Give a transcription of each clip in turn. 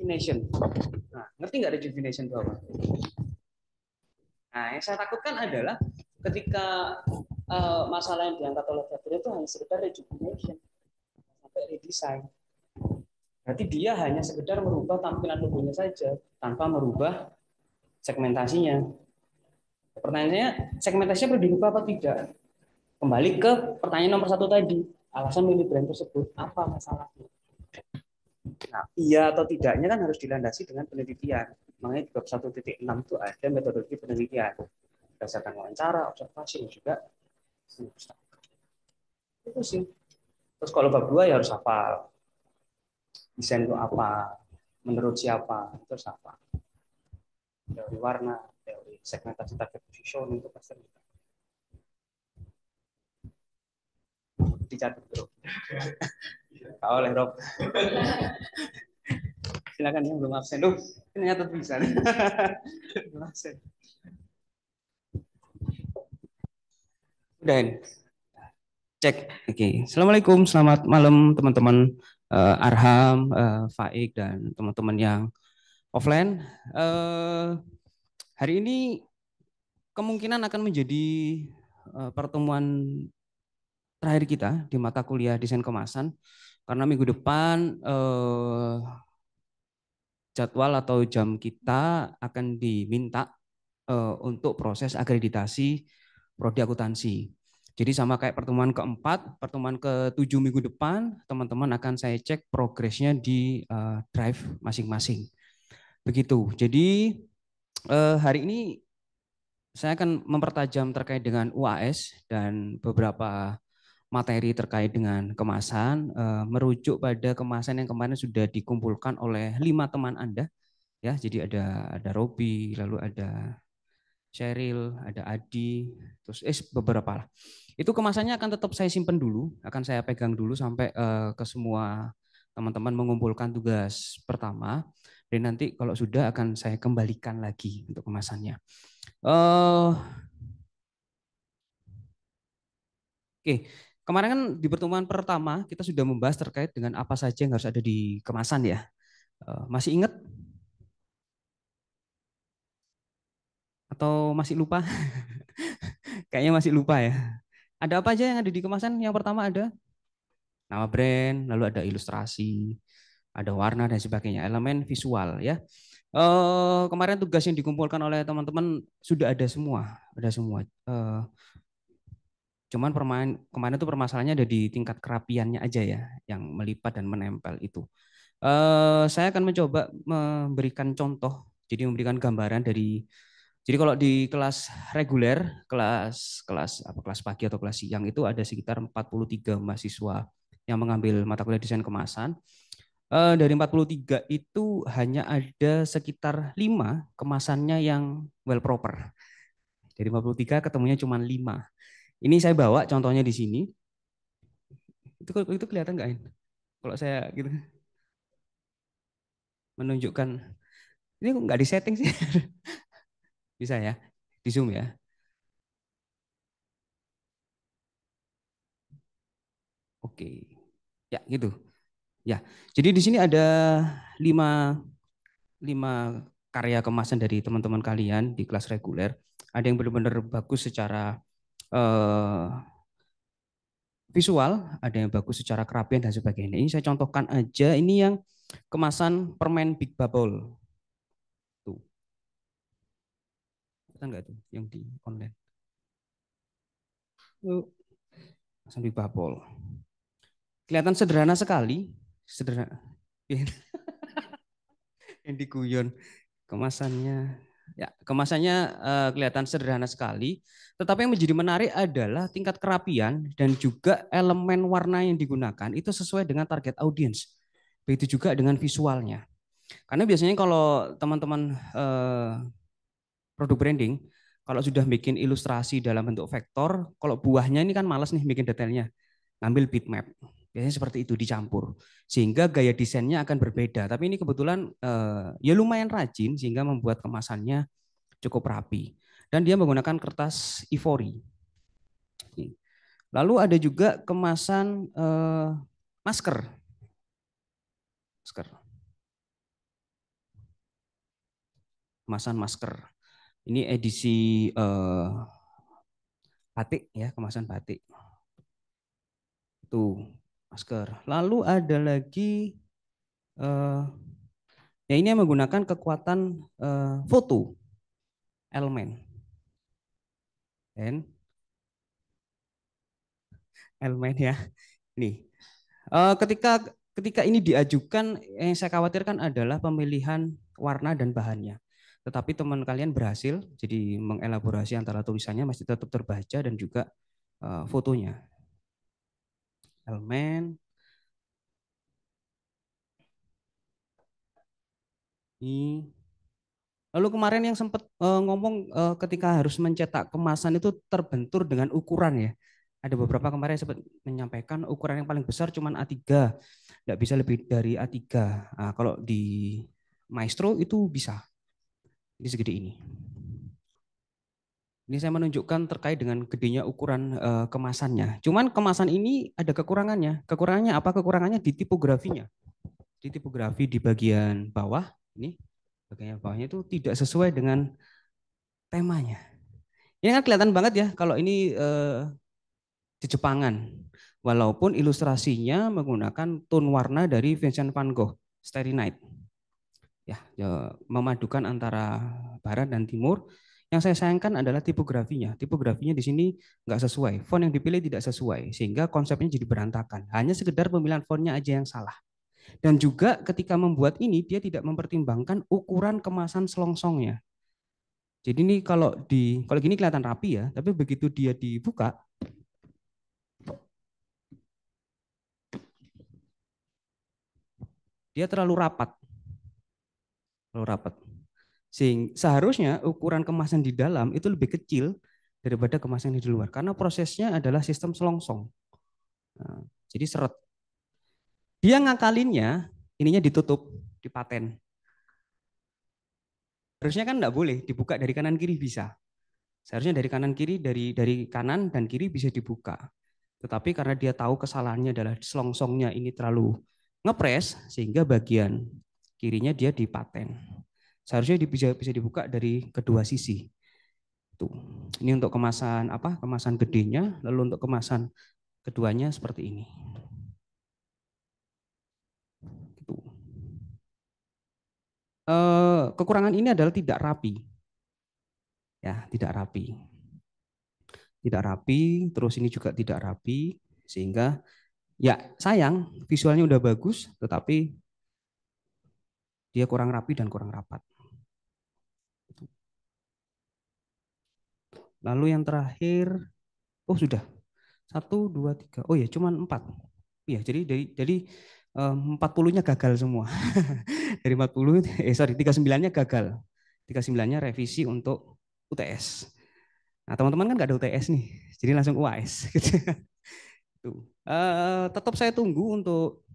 rejuvenation. Nah, ngerti nggak rejuvenation itu apa? Nah, yang saya takutkan adalah ketika masalah yang diangkat oleh Federer itu hanya sekedar rejuvenation sampai redesign. Berarti dia hanya sekedar merubah tampilan logonya saja tanpa merubah segmentasinya. Pertanyaannya, segmentasinya perlu dirubah apa tidak? Kembali ke pertanyaan nomor satu tadi, alasan milih brand tersebut apa masalahnya? Nah, iya atau tidaknya kan harus dilandasi dengan penelitian. Makanya di bab 1.6 itu ada metodologi penelitian berdasarkan wawancara, observasi, dan juga itu sih. Terus kalau bab 2 ya harus hafal. Desain itu apa? Menurut siapa? Itu apa? Teori warna, teori segmentasi target position itu pasti dicatat bro. Kau oleh Rob. Silakan yang belum absen. Duh, ini ternyata bisa. Belum absen. Udah ini. Cek. Oke. Assalamualaikum. Selamat malam teman-teman Arham, Faik dan teman-teman yang offline. Hari ini kemungkinan akan menjadi pertemuan terakhir kita di mata kuliah desain kemasan karena minggu depan jadwal atau jam kita akan diminta untuk proses akreditasi prodi akuntansi. Jadi sama kayak pertemuan keempat, pertemuan ke-7 minggu depan, teman-teman akan saya cek progresnya di drive masing-masing. Begitu. Jadi hari ini saya akan mempertajam terkait dengan UAS dan beberapa materi terkait dengan kemasan, merujuk pada kemasan yang kemarin sudah dikumpulkan oleh 5 teman Anda. Ya, jadi ada Robi, lalu ada Cheryl, ada Adi, terus beberapa lah. Itu kemasannya akan tetap saya simpan dulu, akan saya pegang dulu sampai ke semua teman-teman mengumpulkan tugas pertama, dan nanti kalau sudah akan saya kembalikan lagi untuk kemasannya. Oke, kemarin kan di pertemuan pertama kita sudah membahas terkait dengan apa saja yang harus ada di kemasan ya. Masih ingat atau masih lupa? Kayaknya masih lupa ya. Ada apa aja yang ada di kemasan? Yang pertama ada nama brand, lalu ada ilustrasi, ada warna dan sebagainya, elemen visual ya. Kemarin tugas yang dikumpulkan oleh teman-teman sudah ada semua, ada semua. Cuman kemarin itu permasalahannya ada di tingkat kerapiannya aja ya, yang melipat dan menempel itu. Saya akan mencoba memberikan contoh, jadi memberikan gambaran dari. Jadi kalau di kelas reguler, kelas pagi atau kelas siang itu ada sekitar 43 mahasiswa yang mengambil mata kuliah desain kemasan. Dari 43 itu hanya ada sekitar 5 kemasannya yang well proper. Dari 53 ketemunya cuma 5. Ini saya bawa contohnya di sini. Itu kelihatan nggak? Kalau saya gitu menunjukkan, ini kok nggak disetting sih? Bisa ya, di zoom ya. Oke, ya gitu. Ya, jadi di sini ada 5 karya kemasan dari teman-teman kalian di kelas reguler. Ada yang benar-benar bagus secara eh, visual, ada yang bagus secara kerapian dan sebagainya. Ini saya contohkan aja, ini yang kemasan permen Big Bubble. Tuh, kita nggak tuh yang di online? Tuh, kemasan Big Bubble. Kelihatan sederhana sekali, sederhana. Yang diguyon kemasannya. Ya, kemasannya kelihatan sederhana sekali, tetapi yang menjadi menarik adalah tingkat kerapian dan juga elemen warna yang digunakan itu sesuai dengan target audiens. Begitu juga dengan visualnya. Karena biasanya kalau teman-teman produk branding, kalau sudah bikin ilustrasi dalam bentuk vektor, kalau buahnya ini kan malas nih bikin detailnya, ngambil bitmap. Biasanya seperti itu dicampur. Sehingga gaya desainnya akan berbeda. Tapi ini kebetulan ya lumayan rajin sehingga membuat kemasannya cukup rapi. Dan dia menggunakan kertas ivory. Lalu ada juga kemasan masker. Masker. kemasan masker. Ini edisi batik ya, kemasan batik. Tuh, masker. Lalu ada lagi ya ini yang menggunakan kekuatan foto elemen. Dan elemen ya. Nih, ketika ketika ini diajukan, yang saya khawatirkan adalah pemilihan warna dan bahannya. Tetapi teman kalian berhasil, jadi mengelaborasi antara tulisannya masih tetap terbaca dan juga fotonya. Elemen ini. Lalu kemarin yang sempat ngomong ketika harus mencetak kemasan itu terbentur dengan ukuran ya. Ada beberapa kemarin sempat menyampaikan ukuran yang paling besar cuma A3, nggak bisa lebih dari A3. Nah, kalau di Maestro itu bisa, ini segede ini. Ini saya menunjukkan terkait dengan gedenya ukuran kemasannya. Cuman kemasan ini ada kekurangannya. Kekurangannya apa? Kekurangannya di tipografinya. Di tipografi di bagian bawah, ini bagian bawahnya itu tidak sesuai dengan temanya. Ini kan kelihatan banget ya kalau ini di Jepangan. Walaupun ilustrasinya menggunakan tone warna dari Vincent van Gogh, Starry Night. Ya, memadukan antara barat dan timur. Yang saya sayangkan adalah tipografinya. Tipografinya di sini nggak sesuai. Font yang dipilih tidak sesuai, sehingga konsepnya jadi berantakan. Hanya sekedar pemilihan fontnya aja yang salah. Dan juga ketika membuat ini, dia tidak mempertimbangkan ukuran kemasan selongsongnya. Jadi ini kalau gini kelihatan rapi ya, tapi begitu dia dibuka, dia terlalu rapat, terlalu rapat. Sehingga seharusnya ukuran kemasan di dalam itu lebih kecil daripada kemasan di luar, karena prosesnya adalah sistem selongsong. Nah, jadi seret. Dia ngakalinnya ininya ditutup, dipaten. Harusnya kan nggak boleh dibuka dari kanan kiri bisa. Seharusnya dari kanan kiri, dari kanan dan kiri bisa dibuka. Tetapi karena dia tahu kesalahannya adalah selongsongnya ini terlalu ngepres, sehingga bagian kirinya dia dipaten. Seharusnya bisa dibuka dari kedua sisi. Tuh. Ini untuk kemasan apa? Kemasan gedenya, lalu untuk kemasan keduanya seperti ini. Gitu. Kekurangan ini adalah tidak rapi. Ya, tidak rapi. Tidak rapi, terus ini juga tidak rapi, sehingga ya sayang visualnya udah bagus, tetapi dia kurang rapi dan kurang rapat. Lalu yang terakhir, oh sudah, 1, 2, 3, oh ya cuman 4. Iya, jadi dari 40-nya gagal semua. Dari 40, sorry, 39-nya gagal. 39-nya revisi untuk UTS. Nah, teman-teman kan nggak ada UTS nih, jadi langsung UAS. Gitu. Tetap saya tunggu untuk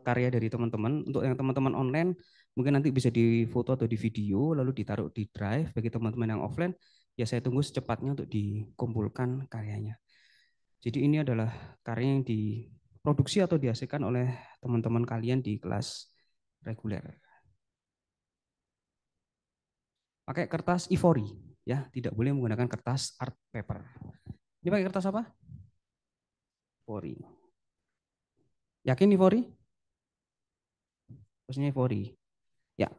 karya dari teman-teman. Untuk yang teman-teman online, mungkin nanti bisa difoto atau di video, lalu ditaruh di drive. Bagi teman-teman yang offline, ya saya tunggu secepatnya untuk dikumpulkan karyanya. Jadi ini adalah karya yang diproduksi atau dihasilkan oleh teman-teman kalian di kelas reguler. Pakai kertas ivory, ya, tidak boleh menggunakan kertas art paper. Ini pakai kertas apa? Ivory. Yakin ivory? Terusnya ivory. Ya,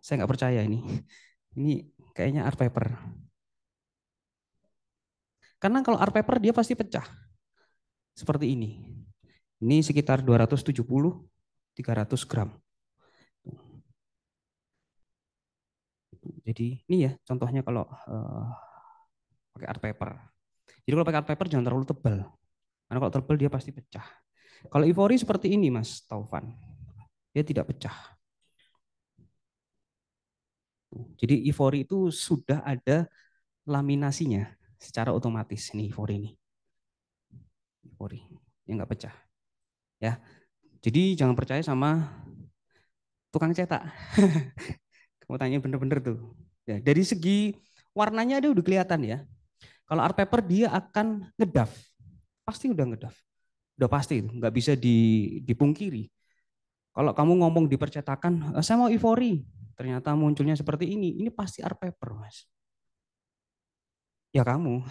saya nggak percaya ini. Ini kayaknya art paper. Karena kalau art paper dia pasti pecah. Seperti ini. Ini sekitar 270-300 gram. Jadi ini ya contohnya kalau pakai art paper. Jadi kalau pakai art paper jangan terlalu tebal. Karena kalau tebal dia pasti pecah. Kalau ivory seperti ini Mas Taufan. Dia tidak pecah. Jadi ivory itu sudah ada laminasinya secara otomatis. Ini ivory ini. Ivory yang nggak pecah. Ya. Jadi jangan percaya sama tukang cetak. Kamu tanya bener-bener tuh. Ya, dari segi warnanya dia udah kelihatan ya. Kalau art paper dia akan ngedaf. Pasti udah ngedaf. Udah pasti itu, nggak bisa dipungkiri. Kalau kamu ngomong di percetakan, saya mau Ivory, ternyata munculnya seperti ini pasti art paper, Mas. Ya kamu,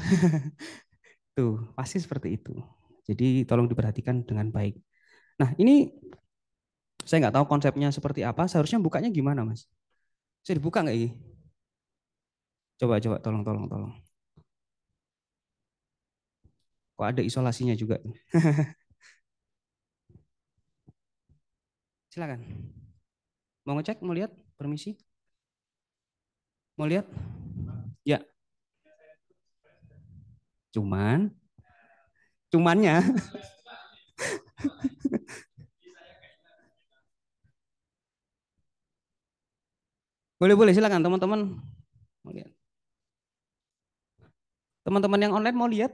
tuh pasti seperti itu. Jadi tolong diperhatikan dengan baik. Nah ini saya nggak tahu konsepnya seperti apa. Seharusnya bukanya gimana, Mas? Saya dibuka nggak ini? Coba, coba, tolong, tolong, tolong. Kok ada isolasinya juga? Silakan. Mau ngecek, mau lihat? Permisi. Mau lihat? Ya, cuman, cumannya, boleh, boleh, silakan teman-teman. Mau lihat? Teman-teman yang online mau lihat?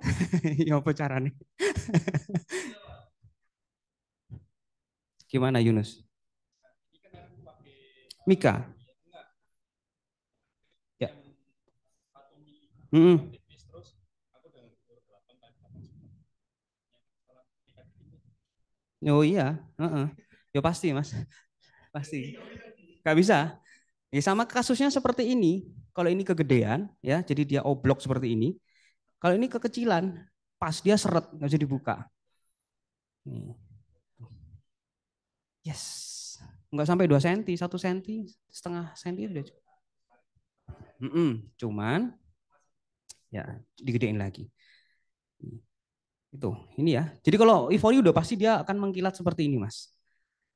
Ya apa caranya? Gimana Yunus? Mika? Ya. Mm-mm. Oh iya, heeh. Ya pasti Mas, pasti. Gak bisa. Ya sama kasusnya seperti ini. Kalau ini kegedean, ya, jadi dia oblok seperti ini. Kalau ini kekecilan, pas dia seret, nggak bisa dibuka. Nih. Yes, nggak sampai 2 senti, 1 senti, setengah senti udah. Cuman ya digedein lagi. Itu, ini ya. Jadi kalau ivory udah pasti dia akan mengkilat seperti ini, Mas.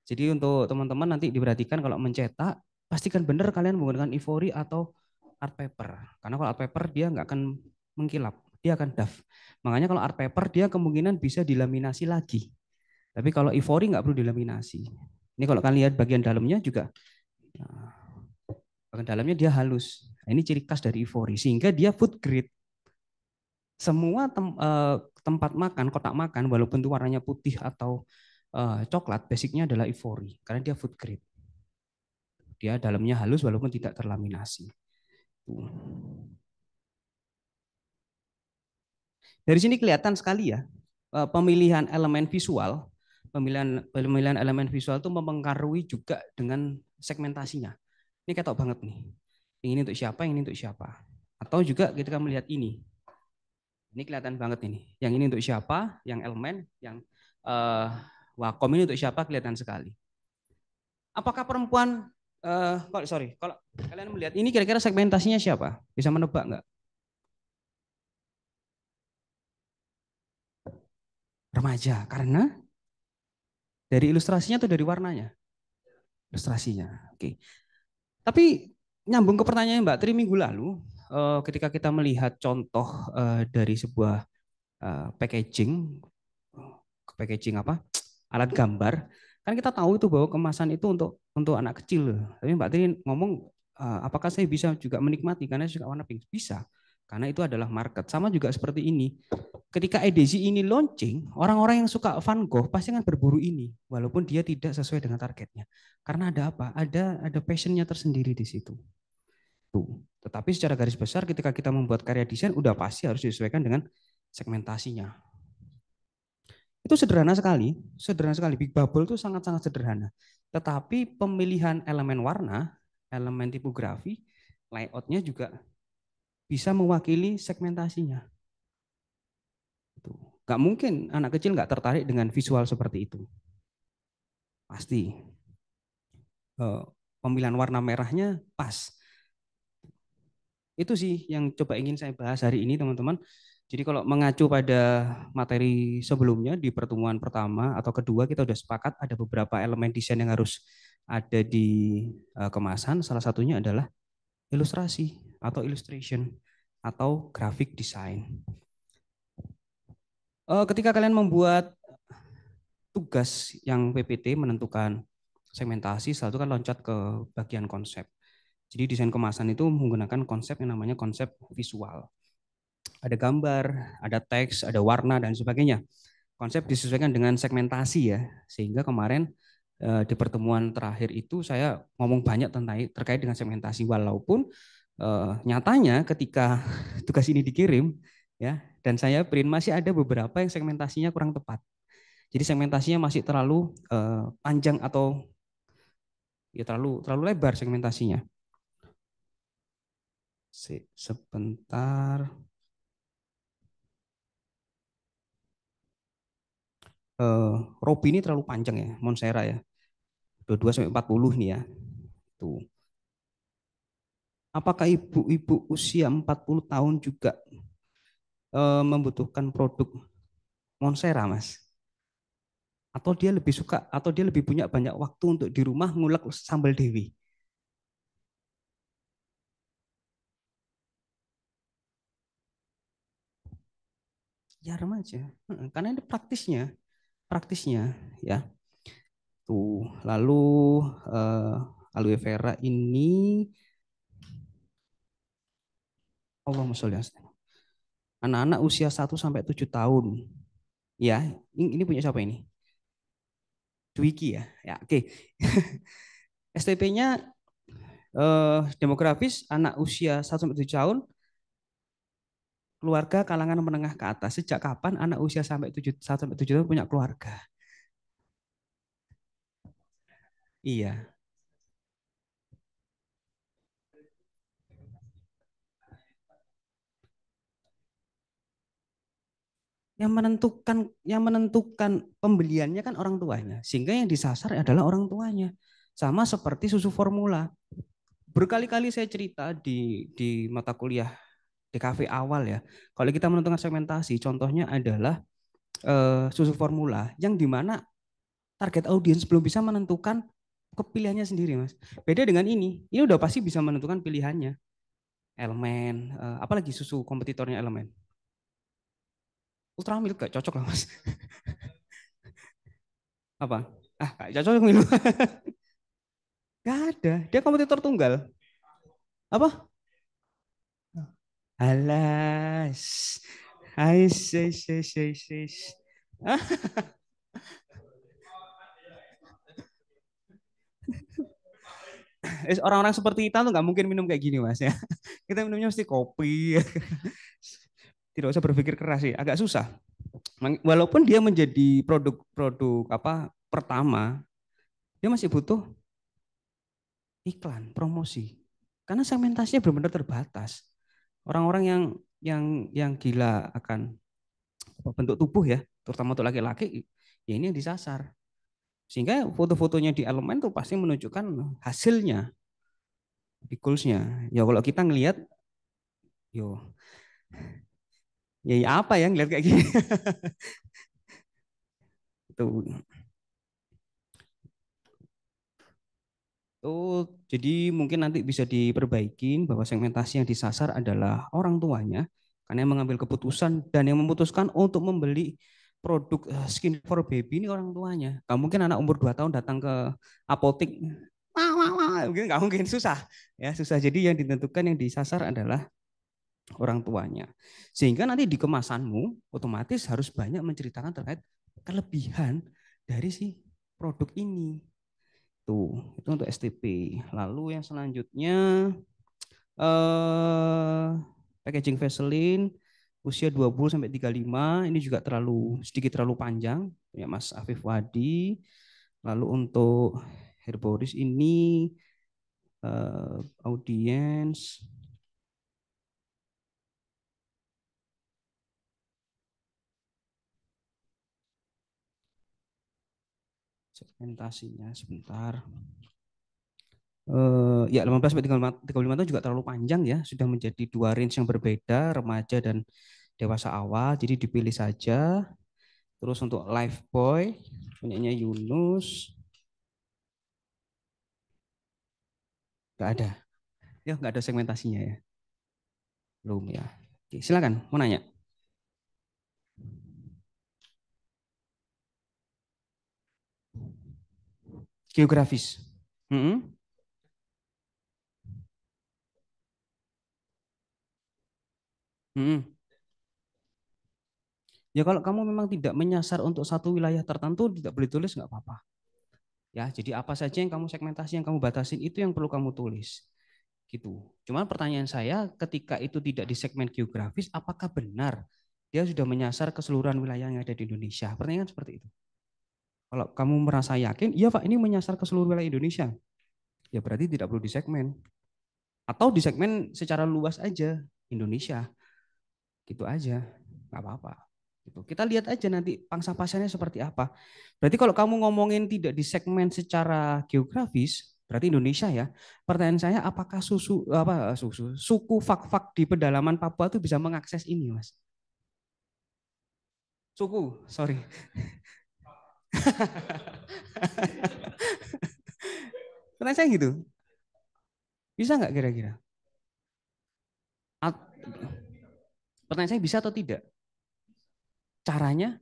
Jadi untuk teman-teman nanti diperhatikan kalau mencetak, pastikan benar kalian menggunakan ivory atau art paper. Karena kalau art paper dia nggak akan mengkilap, dia akan doff. Makanya kalau art paper dia kemungkinan bisa dilaminasi lagi. Tapi kalau ivory nggak perlu dilaminasi. Ini kalau kalian lihat bagian dalamnya juga, nah, bagian dalamnya dia halus. Nah, ini ciri khas dari ivory sehingga dia food grade. Semua tempat makan, kotak makan, walaupun itu warnanya putih atau coklat, basicnya adalah ivory karena dia food grade. Dia dalamnya halus walaupun tidak terlaminasi. Dari sini kelihatan sekali ya, pemilihan elemen visual, pemilihan elemen visual itu mempengaruhi juga dengan segmentasinya. Ini ketok banget nih. Yang ini untuk siapa, yang ini untuk siapa. Atau juga ketika melihat ini kelihatan banget ini. Yang ini untuk siapa, yang elemen, yang uh, Wacom ini untuk siapa kelihatan sekali. Apakah perempuan, kalau kalian melihat ini kira-kira segmentasinya siapa? Bisa menebak nggak? Remaja, karena dari ilustrasinya atau dari warnanya? Ilustrasinya. Oke. Tapi nyambung ke pertanyaan Mbak Tri minggu lalu, ketika kita melihat contoh dari sebuah packaging, packaging apa? Alat gambar, kan kita tahu itu bahwa kemasan itu untuk anak kecil. Tapi Mbak Tri ngomong, apakah saya bisa juga menikmati karena saya suka warna pink? Bisa, karena itu adalah market. Sama juga seperti ini. Ketika edisi ini launching, orang-orang yang suka Van Gogh pasti akan berburu ini, walaupun dia tidak sesuai dengan targetnya. Karena ada apa? Ada passionnya tersendiri di situ. Tuh. Tetapi secara garis besar ketika kita membuat karya desain udah pasti harus disesuaikan dengan segmentasinya. Itu sederhana sekali. Big Bubble itu sangat-sangat sederhana. Tetapi pemilihan elemen warna, elemen tipografi, layoutnya juga bisa mewakili segmentasinya. Gak mungkin anak kecil nggak tertarik dengan visual seperti itu. Pasti. Pemilihan warna merahnya pas. Itu sih yang coba ingin saya bahas hari ini teman-teman. Jadi kalau mengacu pada materi sebelumnya di pertemuan pertama atau kedua kita sudah sepakat ada beberapa elemen desain yang harus ada di kemasan. Salah satunya adalah ilustrasi atau illustration atau graphic design. Ketika kalian membuat tugas yang PPT menentukan segmentasi, setelah itu kan loncat ke bagian konsep. Jadi desain kemasan itu menggunakan konsep yang namanya konsep visual. Ada gambar, ada teks, ada warna, dan sebagainya. Konsep disesuaikan dengan segmentasi ya, sehingga kemarin di pertemuan terakhir itu saya ngomong banyak tentang terkait dengan segmentasi, walaupun nyatanya ketika tugas ini dikirim ya dan saya print masih ada beberapa yang segmentasinya kurang tepat. Jadi segmentasinya masih terlalu panjang atau Ya terlalu terlalu lebar segmentasinya. Sebentar. Robby ini terlalu panjang ya, Monsera ya. 22 sampai 40 nih ya. Tuh. Apakah ibu-ibu usia 40 tahun juga membutuhkan produk Monsera, Mas? Atau dia lebih punya banyak waktu untuk di rumah ngulek sambal dewi? Ya remaja. Karena ini praktisnya ya. Tuh, lalu aloe vera ini Allahumma sholli ala sayyidina. Anak-anak usia 1 sampai 7 tahun. Ya, ini punya siapa ini? Dwiki ya. Ya, oke. STP-nya demografis anak usia 1 sampai 7 tahun, keluarga kalangan menengah ke atas. Sejak kapan anak usia 1 sampai 7 tahun punya keluarga? Iya. Yang menentukan pembeliannya kan orang tuanya. Sehingga yang disasar adalah orang tuanya. Sama seperti susu formula. Berkali-kali saya cerita di mata kuliah DKV awal ya. Kalau kita menentukan segmentasi, contohnya adalah susu formula yang dimana target audiens belum bisa menentukan kepilihannya sendiri, Mas. Beda dengan ini udah pasti bisa menentukan pilihannya. Elemen, apalagi susu kompetitornya elemen. Ultramilk gak cocok lah, Mas. Apa? Gak cocok minum. Gak ada. Dia kompetitor tunggal. Apa? Alas. Ais, ais, ais, ais, ais. Orang-orang seperti kita tuh nggak mungkin minum kayak gini, Mas ya. Kita minumnya mesti kopi. Tidak usah berpikir keras sih, agak susah. Walaupun dia menjadi produk-produk apa pertama, dia masih butuh iklan, promosi. Karena segmentasinya benar-benar terbatas. Orang-orang yang gila akan bentuk tubuh ya, terutama untuk laki-laki, ya ini yang disasar. Sehingga foto-fotonya di elemen tuh pasti menunjukkan hasilnya, di goalsnya. Ya kalau kita ngelihat, yo, ya apa ya ngelihat kayak gini. Itu Oh, jadi mungkin nanti bisa diperbaikin bahwa segmentasi yang disasar adalah orang tuanya karena yang mengambil keputusan dan yang memutuskan untuk membeli produk skin for baby ini orang tuanya. Gak mungkin anak umur 2 tahun datang ke apotik, wah, wah, wah, mungkin nggak mungkin, susah ya, susah. Jadi yang ditentukan yang disasar adalah orang tuanya. Sehingga nanti di kemasanmu otomatis harus banyak menceritakan terkait kelebihan dari si produk ini. Tuh, itu untuk STP. Lalu yang selanjutnya eh packaging Vaseline usia 20 sampai 35 ini juga sedikit terlalu panjang ya Mas Afif Wadi. Lalu untuk Herboris ini audiens segmentasinya sebentar. Ya 18 sampai 35 tahun juga terlalu panjang ya, sudah menjadi dua range yang berbeda, remaja dan dewasa awal, jadi dipilih saja. Terus untuk Life Boy punyanya Yunus, nggak ada. Ya nggak ada segmentasinya ya, belum ya. Oke, silakan mau nanya. Geografis. Mm-mm. Mm-mm. Ya kalau kamu memang tidak menyasar untuk satu wilayah tertentu, tidak boleh tulis nggak apa-apa. Ya, jadi apa saja yang kamu segmentasi, yang kamu batasin itu yang perlu kamu tulis. Gitu. Cuman pertanyaan saya, ketika itu tidak di segmen geografis, apakah benar dia sudah menyasar keseluruhan wilayah yang ada di Indonesia? Pertanyaan seperti itu. Kalau kamu merasa yakin, iya Pak, ini menyasar ke seluruh wilayah Indonesia. ya berarti tidak perlu disegmen. Atau disegmen secara luas aja Indonesia, gitu aja, nggak apa-apa. Gitu. Kita lihat aja nanti pangsa pasarnya seperti apa. Berarti kalau kamu ngomongin tidak di segmen secara geografis, berarti Indonesia ya. Pertanyaan saya, apakah suku Fak-Fak di pedalaman Papua itu bisa mengakses ini, Mas? Suku, sorry. Pertanyaan saya gitu, bisa nggak kira-kira? Pertanyaan saya bisa atau tidak? Caranya,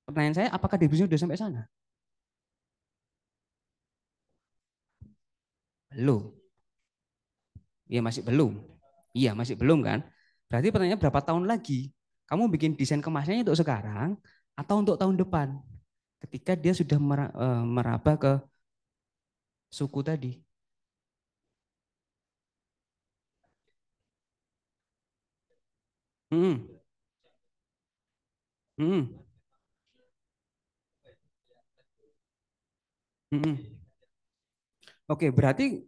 pertanyaan saya, apakah distribusinya sudah sampai sana? Belum. Iya masih belum. Iya masih belum kan? Berarti pertanyaannya berapa tahun lagi? Kamu bikin desain kemasannya untuk sekarang atau untuk tahun depan? Ketika dia sudah meraba ke suku tadi. Hmm, hmm, hmm. Oke, berarti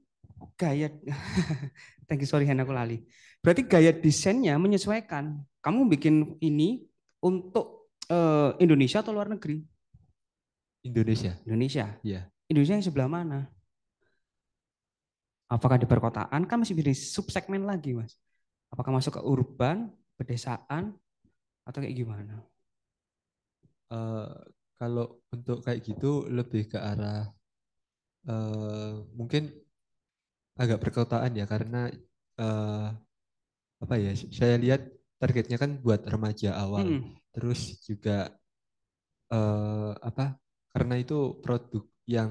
gaya thank you, sorry Hen, aku lali. Berarti gaya desainnya menyesuaikan. Kamu bikin ini untuk Indonesia atau luar negeri? Indonesia. Indonesia. Ya. Indonesia yang sebelah mana? Apakah di perkotaan? Kan masih bisa subsegmen lagi, Mas. Apakah masuk ke urban, pedesaan, atau kayak gimana? Eh, Kalau untuk kayak gitu lebih ke arah mungkin agak perkotaan ya karena eh, apa ya? Saya lihat targetnya kan buat remaja awal. Hmm, Terus juga apa? Karena itu produk yang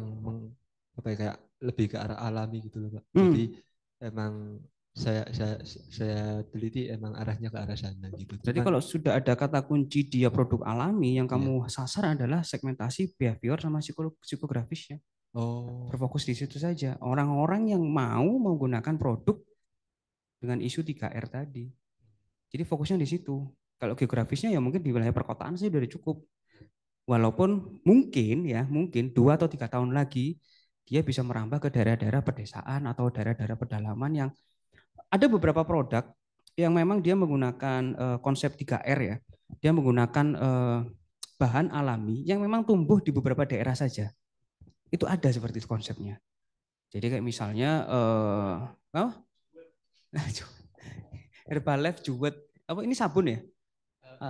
apa ya kayak lebih ke arah alami gitu loh, Pak. Jadi hmm. emang saya saya saya teliti emang arahnya ke arah sana gitu. Jadi Cuman kalau sudah ada kata kunci dia produk alami, yang ya. kamu sasar adalah segmentasi behavior sama psikografisnya. Oh, Berfokus di situ saja. Orang-orang yang mau menggunakan produk dengan isu 3R tadi. Jadi fokusnya di situ. Kalau geografisnya ya mungkin di wilayah perkotaan sih udah cukup. Walaupun mungkin ya, mungkin 2 atau 3 tahun lagi dia bisa merambah ke daerah-daerah pedesaan atau daerah-daerah pedalaman yang ada beberapa produk yang memang dia menggunakan konsep 3R ya. Dia menggunakan bahan alami yang memang tumbuh di beberapa daerah saja. Itu ada seperti itu konsepnya. Jadi kayak misalnya oh, Herbalife Jewet apa ini sabun ya?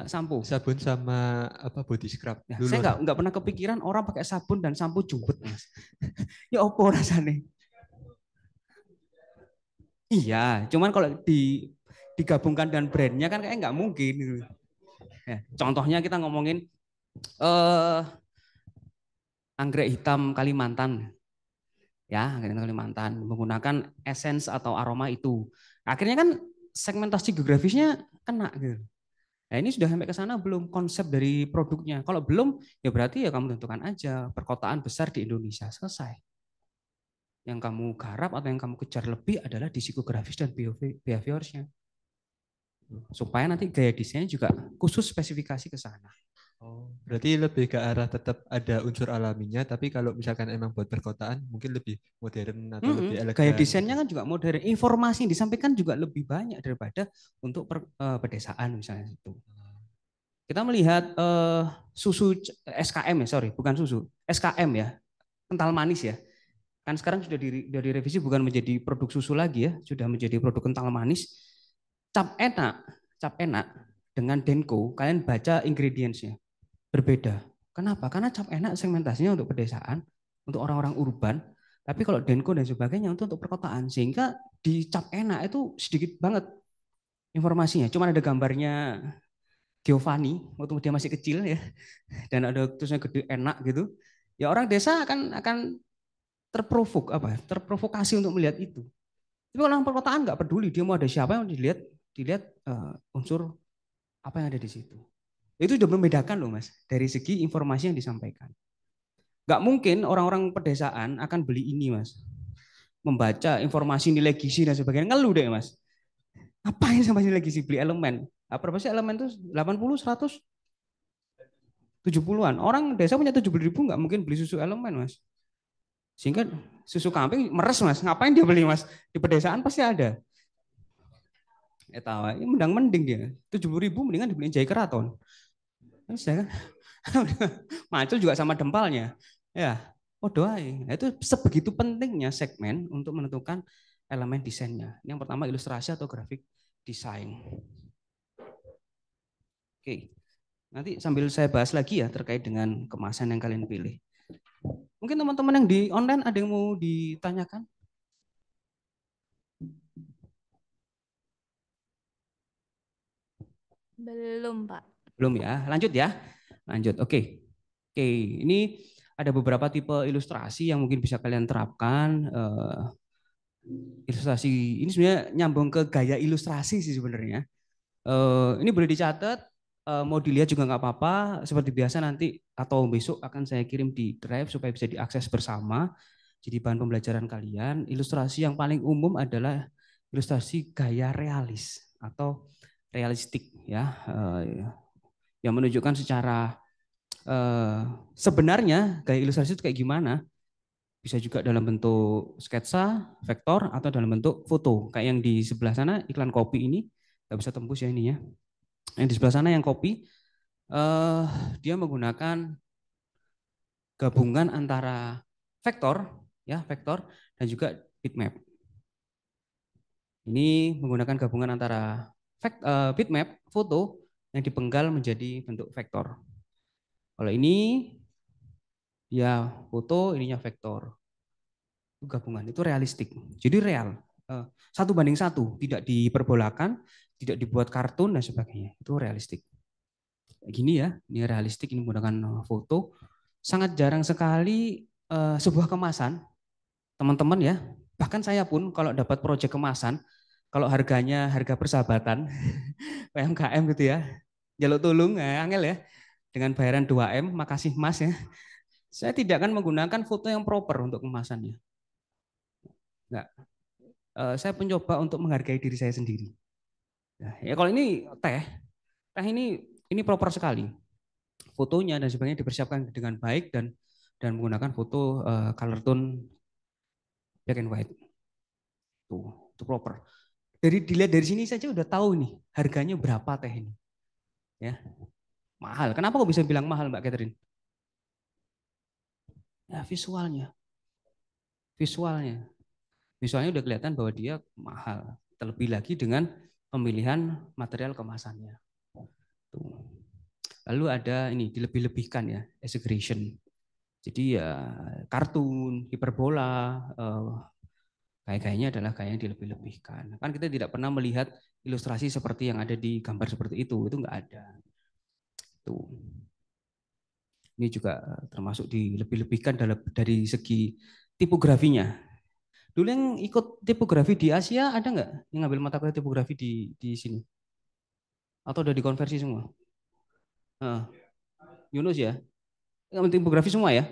Sampo. sabun sama apa body scrub Ya, saya Lulur. nggak pernah kepikiran orang pakai sabun dan sampo Jewet, Mas. Ya opo rasanya? Iya, cuman kalau digabungkan dengan brandnya kan kayak nggak mungkin gitu. Ya, contohnya kita ngomongin eh anggrek hitam Kalimantan, ya, anggrek hitam Kalimantan menggunakan essence atau aroma itu. Akhirnya kan segmentasi geografisnya kena gitu. Nah ini sudah sampai ke sana belum konsep dari produknya? Kalau belum, ya berarti ya kamu tentukan aja perkotaan besar di Indonesia selesai. Yang kamu garap atau yang kamu kejar lebih adalah di psikografis dan behaviorsnya. Supaya nanti gaya desainnya juga khusus spesifikasi ke sana. Oh, berarti lebih ke arah tetap ada unsur alaminya, tapi kalau misalkan emang buat perkotaan mungkin lebih modern atau lebih Gaya elegan gitu. desainnya kan juga modern. Informasi yang disampaikan juga lebih banyak daripada untuk pedesaan misalnya itu. Kita melihat susu SKM ya, sorry, bukan susu, SKM ya, kental manis ya. Kan sekarang sudah direvisi bukan menjadi produk susu lagi ya, sudah menjadi produk kental manis. Cap enak, cap enak dengan Denko, kalian baca ingredientsnya berbeda. Kenapa? Karena cap enak segmentasinya untuk pedesaan, untuk orang-orang urban. Tapi kalau Denko dan sebagainya untuk perkotaan, sehingga di cap enak itu sedikit banget informasinya. Cuma ada gambarnya Giovanni waktu dia masih kecil ya, dan ada tulisnya gede enak gitu. Ya orang desa akan terprovokasi untuk melihat itu. Tapi kalau orang perkotaan nggak peduli, dia mau ada siapa yang dilihat, dilihat unsur apa yang ada di situ. Itu sudah membedakan loh mas, dari segi informasi yang disampaikan. Nggak mungkin orang-orang pedesaan akan beli ini mas, membaca informasi nilai gizi dan sebagainya, ngeluh deh mas. Ngapain sama nilai gizi beli elemen? Apa sih elemen itu 80, 100, 70-an. Orang desa punya 70.000 nggak mungkin beli susu elemen mas. Sehingga susu kambing meres mas, ngapain dia beli mas? Di pedesaan pasti ada. Tahu, ini mendang mending dia. 70.000 mendingan dibeliin jahe keraton. Saya kan macul juga sama dempalnya. Ya, oh doain. Nah, itu sebegitu pentingnya segmen untuk menentukan elemen desainnya. Yang pertama ilustrasi atau grafik desain. Oke, nanti sambil saya bahas lagi ya terkait dengan kemasan yang kalian pilih. Mungkin teman-teman yang di online ada yang mau ditanyakan? Belum, Pak. Belum ya, lanjut ya. Lanjut, oke. Oke, ini ada beberapa tipe ilustrasi yang mungkin bisa kalian terapkan. Ilustrasi ini sebenarnya nyambung ke gaya ilustrasi sih sebenarnya. Ini boleh dicatat, mau dilihat juga nggak apa-apa. Seperti biasa nanti atau besok akan saya kirim di Drive supaya bisa diakses bersama. Jadi bahan pembelajaran kalian. Ilustrasi yang paling umum adalah ilustrasi gaya realis atau realistik ya, yang menunjukkan secara sebenarnya gaya ilustrasi itu kayak gimana. Bisa juga dalam bentuk sketsa, vektor, atau dalam bentuk foto. Kayak yang di sebelah sana iklan kopi ini nggak bisa tembus ya ini ya. Yang di sebelah sana yang kopi, eh, dia menggunakan gabungan antara vektor, ya vektor dan juga bitmap. Ini menggunakan gabungan antara bitmap, foto yang dipenggal menjadi bentuk vektor. Kalau ini ya foto, ininya vektor. Itu gabungan, itu realistik. Jadi real. Satu banding satu, tidak diperbolakan, tidak dibuat kartun dan sebagainya. Itu realistik. Gini ya, ini realistik, ini menggunakan foto. Sangat jarang sekali sebuah kemasan, teman-teman ya. Bahkan saya pun kalau dapat proyek kemasan, kalau harganya harga persahabatan, PMKM gitu ya, jaluk tulung, angel ya, dengan bayaran 2M, makasih mas ya. Saya tidak akan menggunakan foto yang proper untuk kemasannya. Enggak. Saya mencoba untuk menghargai diri saya sendiri. Nah, ya kalau ini teh ini proper sekali. Fotonya dan sebagainya dipersiapkan dengan baik dan menggunakan foto color tone black and white. Tuh, itu proper. Dilihat dari sini saja udah tahu nih harganya berapa teh ini. Ya, mahal. Kenapa kok bisa bilang mahal Mbak Catherine? Ya, visualnya. Visualnya. Visualnya udah kelihatan bahwa dia mahal. Terlebih lagi dengan pemilihan material kemasannya. Tuh. Lalu ada ini dilebih-lebihkan ya, exaggeration. Jadi ya kartun, hiperbola, gaya-gayanya adalah gaya yang dilebih-lebihkan. Kan kita tidak pernah melihat ilustrasi seperti yang ada di gambar seperti itu nggak ada. Tuh. Ini juga termasuk dilebih-lebihkan dari segi tipografinya. Dulu yang ikut tipografi di Asia ada nggak yang ngambil mata kuliah tipografi di sini? Atau udah dikonversi semua? Yunus ya? Ngambil tipografi semua ya?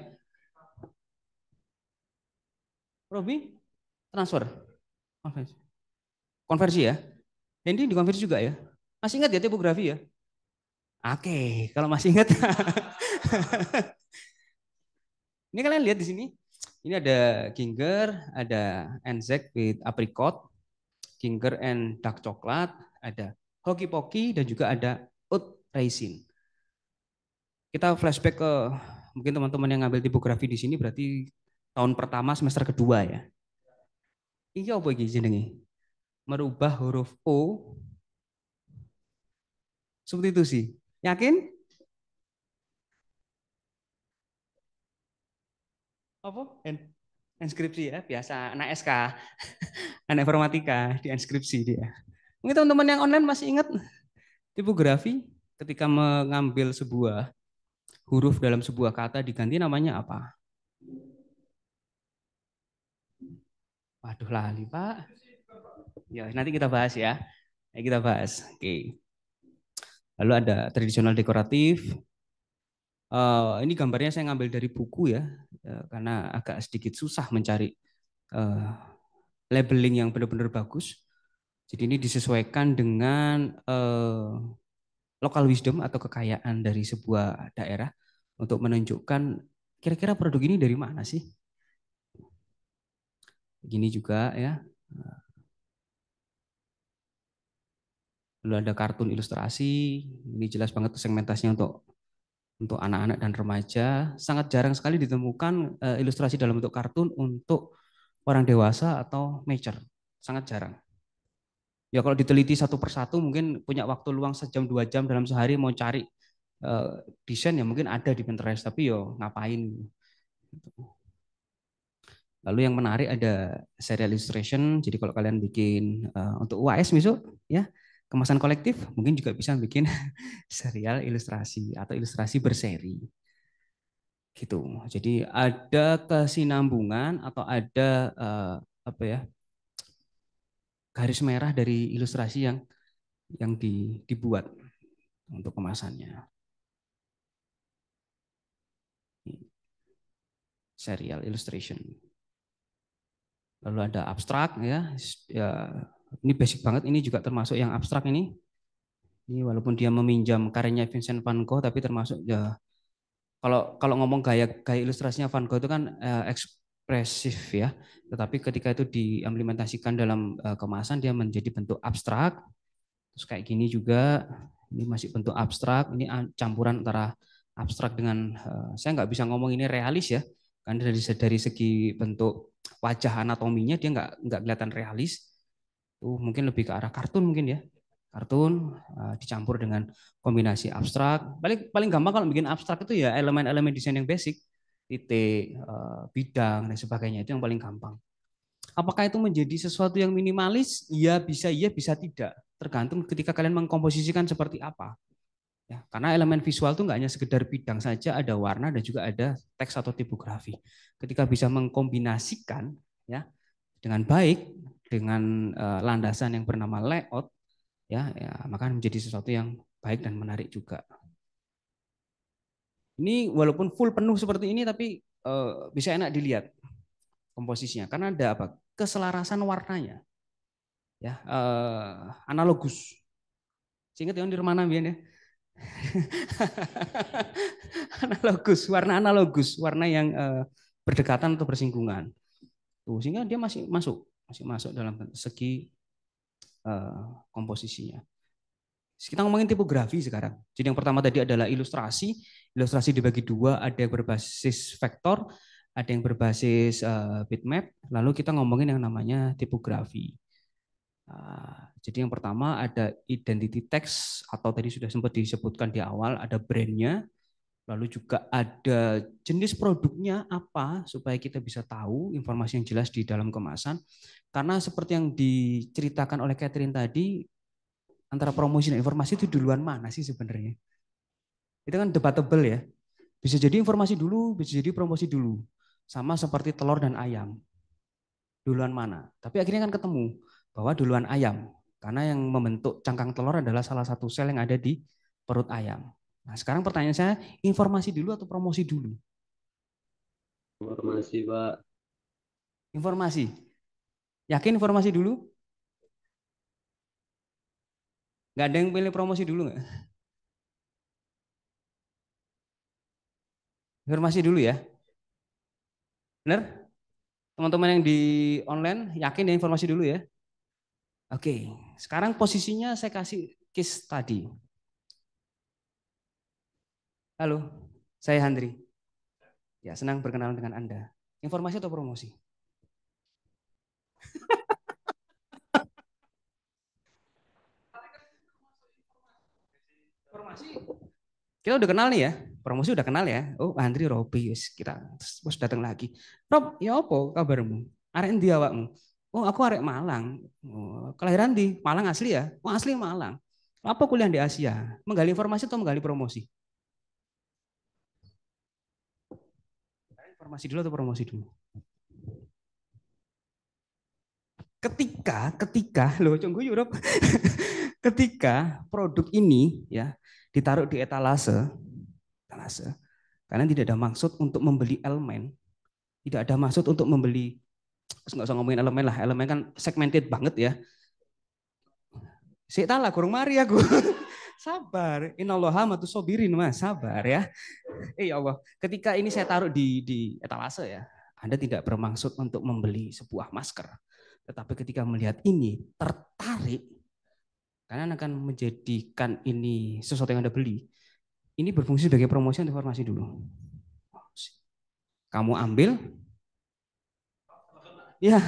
Robi? Transfer? Konversi? Konversi ya? Hendy dikonversi juga ya? Masih ingat ya tipografi ya? Oke, kalau masih ingat. Ini kalian lihat di sini. Ini ada Ginger, ada Anzac with apricot, Ginger and dark coklat, ada Hoki Poki dan juga ada Oat Raisin. Kita flashback ke mungkin teman-teman yang ngambil tipografi di sini berarti tahun pertama semester kedua ya. Ini apa iki jenenge? Merubah huruf O seperti itu sih. Yakin? Apa? Inskripsi ya, biasa anak SK, anak informatika di inskripsi dia. Mungkin teman-teman yang online masih ingat tipografi ketika mengambil sebuah huruf dalam sebuah kata diganti namanya apa? Waduh lali Pak. Ya nanti kita bahas ya. Kita bahas. Oke. Lalu ada tradisional dekoratif. Ini gambarnya saya ngambil dari buku ya, karena agak sedikit susah mencari uh, labeling yang benar-benar bagus. Jadi ini disesuaikan dengan local wisdom atau kekayaan dari sebuah daerah untuk menunjukkan kira-kira produk ini dari mana sih? Gini juga ya. Lalu ada kartun ilustrasi. Ini jelas banget segmentasinya untuk anak-anak dan remaja. Sangat jarang sekali ditemukan ilustrasi dalam bentuk kartun untuk orang dewasa atau mature. Sangat jarang. Ya kalau diteliti satu persatu mungkin punya waktu luang sejam 2 jam dalam sehari mau cari eh, desain ya mungkin ada di Pinterest tapi yo ngapain. Lalu yang menarik ada serial illustration. Jadi kalau kalian bikin untuk UAS misal ya kemasan kolektif mungkin juga bisa bikin serial ilustrasi atau ilustrasi berseri gitu. Jadi ada kesinambungan atau ada apa ya garis merah dari ilustrasi yang dibuat untuk kemasannya. Serial illustration. Lalu ada abstrak ya. Ya, ini basic banget, ini juga termasuk yang abstrak ini. Ini walaupun dia meminjam karyanya Vincent van Gogh tapi termasuk ya kalau kalau ngomong gaya gaya ilustrasinya Van Gogh itu kan ekspresif ya. Tetapi ketika itu diimplementasikan dalam kemasan dia menjadi bentuk abstrak. Terus kayak gini juga ini masih bentuk abstrak, ini campuran antara abstrak dengan saya nggak bisa ngomong ini realis ya. Kan dari segi bentuk wajah anatominya dia nggak kelihatan realis. Tuh mungkin lebih ke arah kartun mungkin ya. Kartun dicampur dengan kombinasi abstrak. Paling paling gampang kalau bikin abstrak itu ya elemen-elemen desain yang basic, titik, bidang dan sebagainya itu yang paling gampang. Apakah itu menjadi sesuatu yang minimalis? Ya bisa tidak. Tergantung ketika kalian mengkomposisikan seperti apa. Ya, karena elemen visual itu nggak hanya sekedar bidang saja, ada warna dan juga ada teks atau tipografi. Ketika bisa mengkombinasikan ya dengan baik dengan landasan yang bernama layout, ya maka menjadi sesuatu yang baik dan menarik juga. Ini walaupun full penuh seperti ini, tapi bisa enak dilihat komposisinya karena ada apa? Keselarasan warnanya, ya analogus. Ingat ya di rumah Nabi ya. Analogus, warna analogus, warna yang berdekatan atau bersinggungan. Tuh, sehingga dia masih masuk dalam segi komposisinya. Kita ngomongin tipografi sekarang. Jadi yang pertama tadi adalah ilustrasi. Ilustrasi dibagi dua, ada yang berbasis vektor, ada yang berbasis bitmap. Lalu kita ngomongin yang namanya tipografi. Jadi yang pertama ada identity text atau tadi sudah sempat disebutkan di awal, ada brandnya, lalu juga ada jenis produknya apa supaya kita bisa tahu informasi yang jelas di dalam kemasan. Karena seperti yang diceritakan oleh Catherine tadi, antara promosi dan informasi itu duluan mana sih sebenarnya? Itu kan debatable ya. Bisa jadi informasi dulu, bisa jadi promosi dulu. Sama seperti telur dan ayam. Duluan mana? Tapi akhirnya kan ketemu bahwa duluan ayam. Karena yang membentuk cangkang telur adalah salah satu sel yang ada di perut ayam. Nah, sekarang pertanyaan saya, informasi dulu atau promosi dulu? Informasi, Pak. Informasi. Yakin informasi dulu? Nggak ada yang pilih promosi dulu nggak? Informasi dulu ya. Benar? Teman-teman yang di online yakin ya informasi dulu ya? Oke, sekarang posisinya saya kasih case tadi. Halo, saya Handri. Ya, senang berkenalan dengan Anda. Informasi atau promosi? Informasi. Kita udah kenal nih ya. Promosi udah kenal ya. Oh, Andri Robi kita terus datang lagi. Rob, ya apa kabarmu? Arek endi awakmu? Oh, aku arek Malang. Oh, kelahiran di Malang asli ya? Oh, asli Malang. Apa kuliah di Asia? Menggali informasi atau menggali promosi? Informasi dulu atau promosi dulu? Ketika loh tunggu Europe. Ketika produk ini ya ditaruh di etalase, kalian tidak ada maksud untuk membeli elemen, tidak ada maksud untuk membeli, nggak usah ngomongin elemen lah, elemen kan segmented banget ya. Sik lah kurang mari aku. Sabar, innallaha matu sobirin mas, sabar ya. Ya Allah, ketika ini saya taruh di etalase ya, Anda tidak bermaksud untuk membeli sebuah masker, tetapi ketika melihat ini tertarik, karena akan menjadikan ini sesuatu yang Anda beli. Ini berfungsi sebagai promosi atau informasi dulu. Kamu ambil, ya.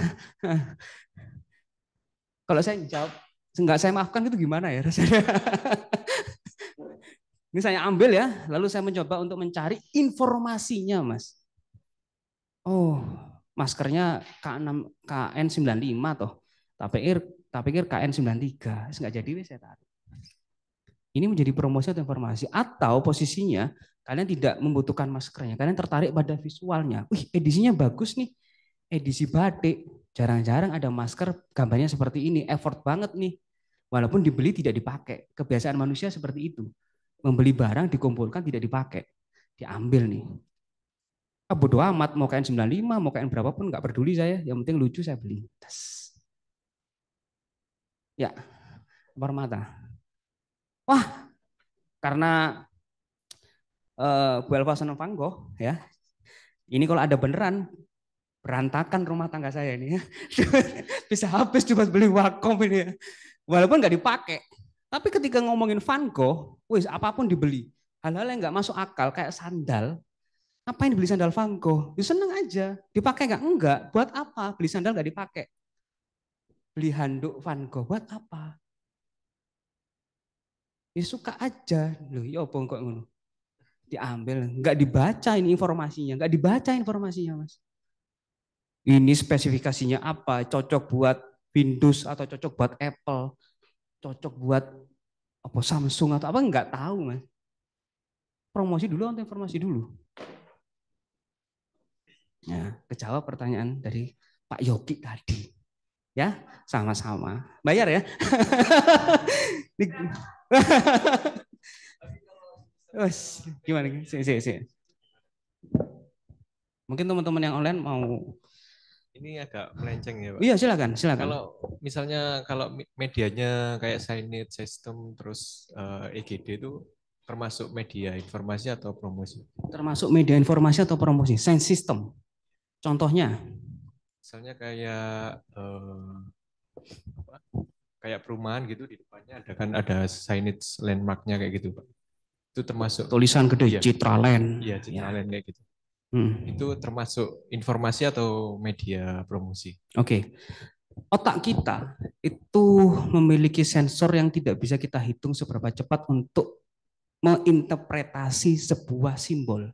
Kalau saya jawab, enggak saya maafkan itu gimana ya rasanya? Ini saya ambil ya, lalu saya mencoba untuk mencari informasinya, Mas. Oh, maskernya K6, KN95 toh. Tak pikir KN93. Enggak jadi saya tarik. Ini menjadi promosi atau informasi, atau posisinya kalian tidak membutuhkan maskernya, kalian tertarik pada visualnya. Wih, edisinya bagus nih, edisi batik. Jarang-jarang ada masker gambarnya seperti ini, effort banget nih. Walaupun dibeli tidak dipakai. Kebiasaan manusia seperti itu. Membeli barang dikumpulkan tidak dipakai. Diambil nih. Bodo amat mau KN95, mau KN berapapun nggak peduli saya, yang penting lucu saya beli. Tas. Ya, mata. Wah, karena Bu Elva senang Van Gogh ya. Ini kalau ada beneran berantakan rumah tangga saya ini ya. Bisa habis cuma beli Wacom ini ya. Walaupun nggak dipakai. Tapi ketika ngomongin Van Gogh, wis apapun dibeli. Hal-hal yang nggak masuk akal kayak sandal. Ngapain beli sandal Van Gogh? Ya seneng aja. Dipakai nggak? Enggak. Buat apa? Beli sandal nggak dipakai. Beli handuk Van Gogh buat apa? Ya suka aja. Loh, ya apa kok ngono? Diambil, nggak dibaca ini informasinya, nggak dibaca informasinya, Mas. Ini spesifikasinya apa? Cocok buat Windows atau cocok buat Apple? Cocok buat apa Samsung atau apa nggak tahu, Mas. Promosi dulu atau informasi dulu? Ya, kejawab pertanyaan dari Pak Yogi tadi. Ya, sama-sama. Bayar ya. Gimana? Si. Mungkin teman-teman yang online mau. Ini agak melenceng ya, Pak. Iya, silakan. Kalau misalnya medianya kayak Signage System terus EGD itu termasuk media informasi atau promosi? Termasuk media informasi atau promosi. Sign system. Contohnya? Misalnya kayak kayak perumahan gitu di depannya ada signage landmarknya kayak gitu, Pak. Itu termasuk tulisan gede Citraland. Iya, Citraland kayak gitu. Itu Hmm. termasuk informasi atau media promosi? Oke. Otak kita itu memiliki sensor yang tidak bisa kita hitung seberapa cepat untuk menginterpretasi sebuah simbol.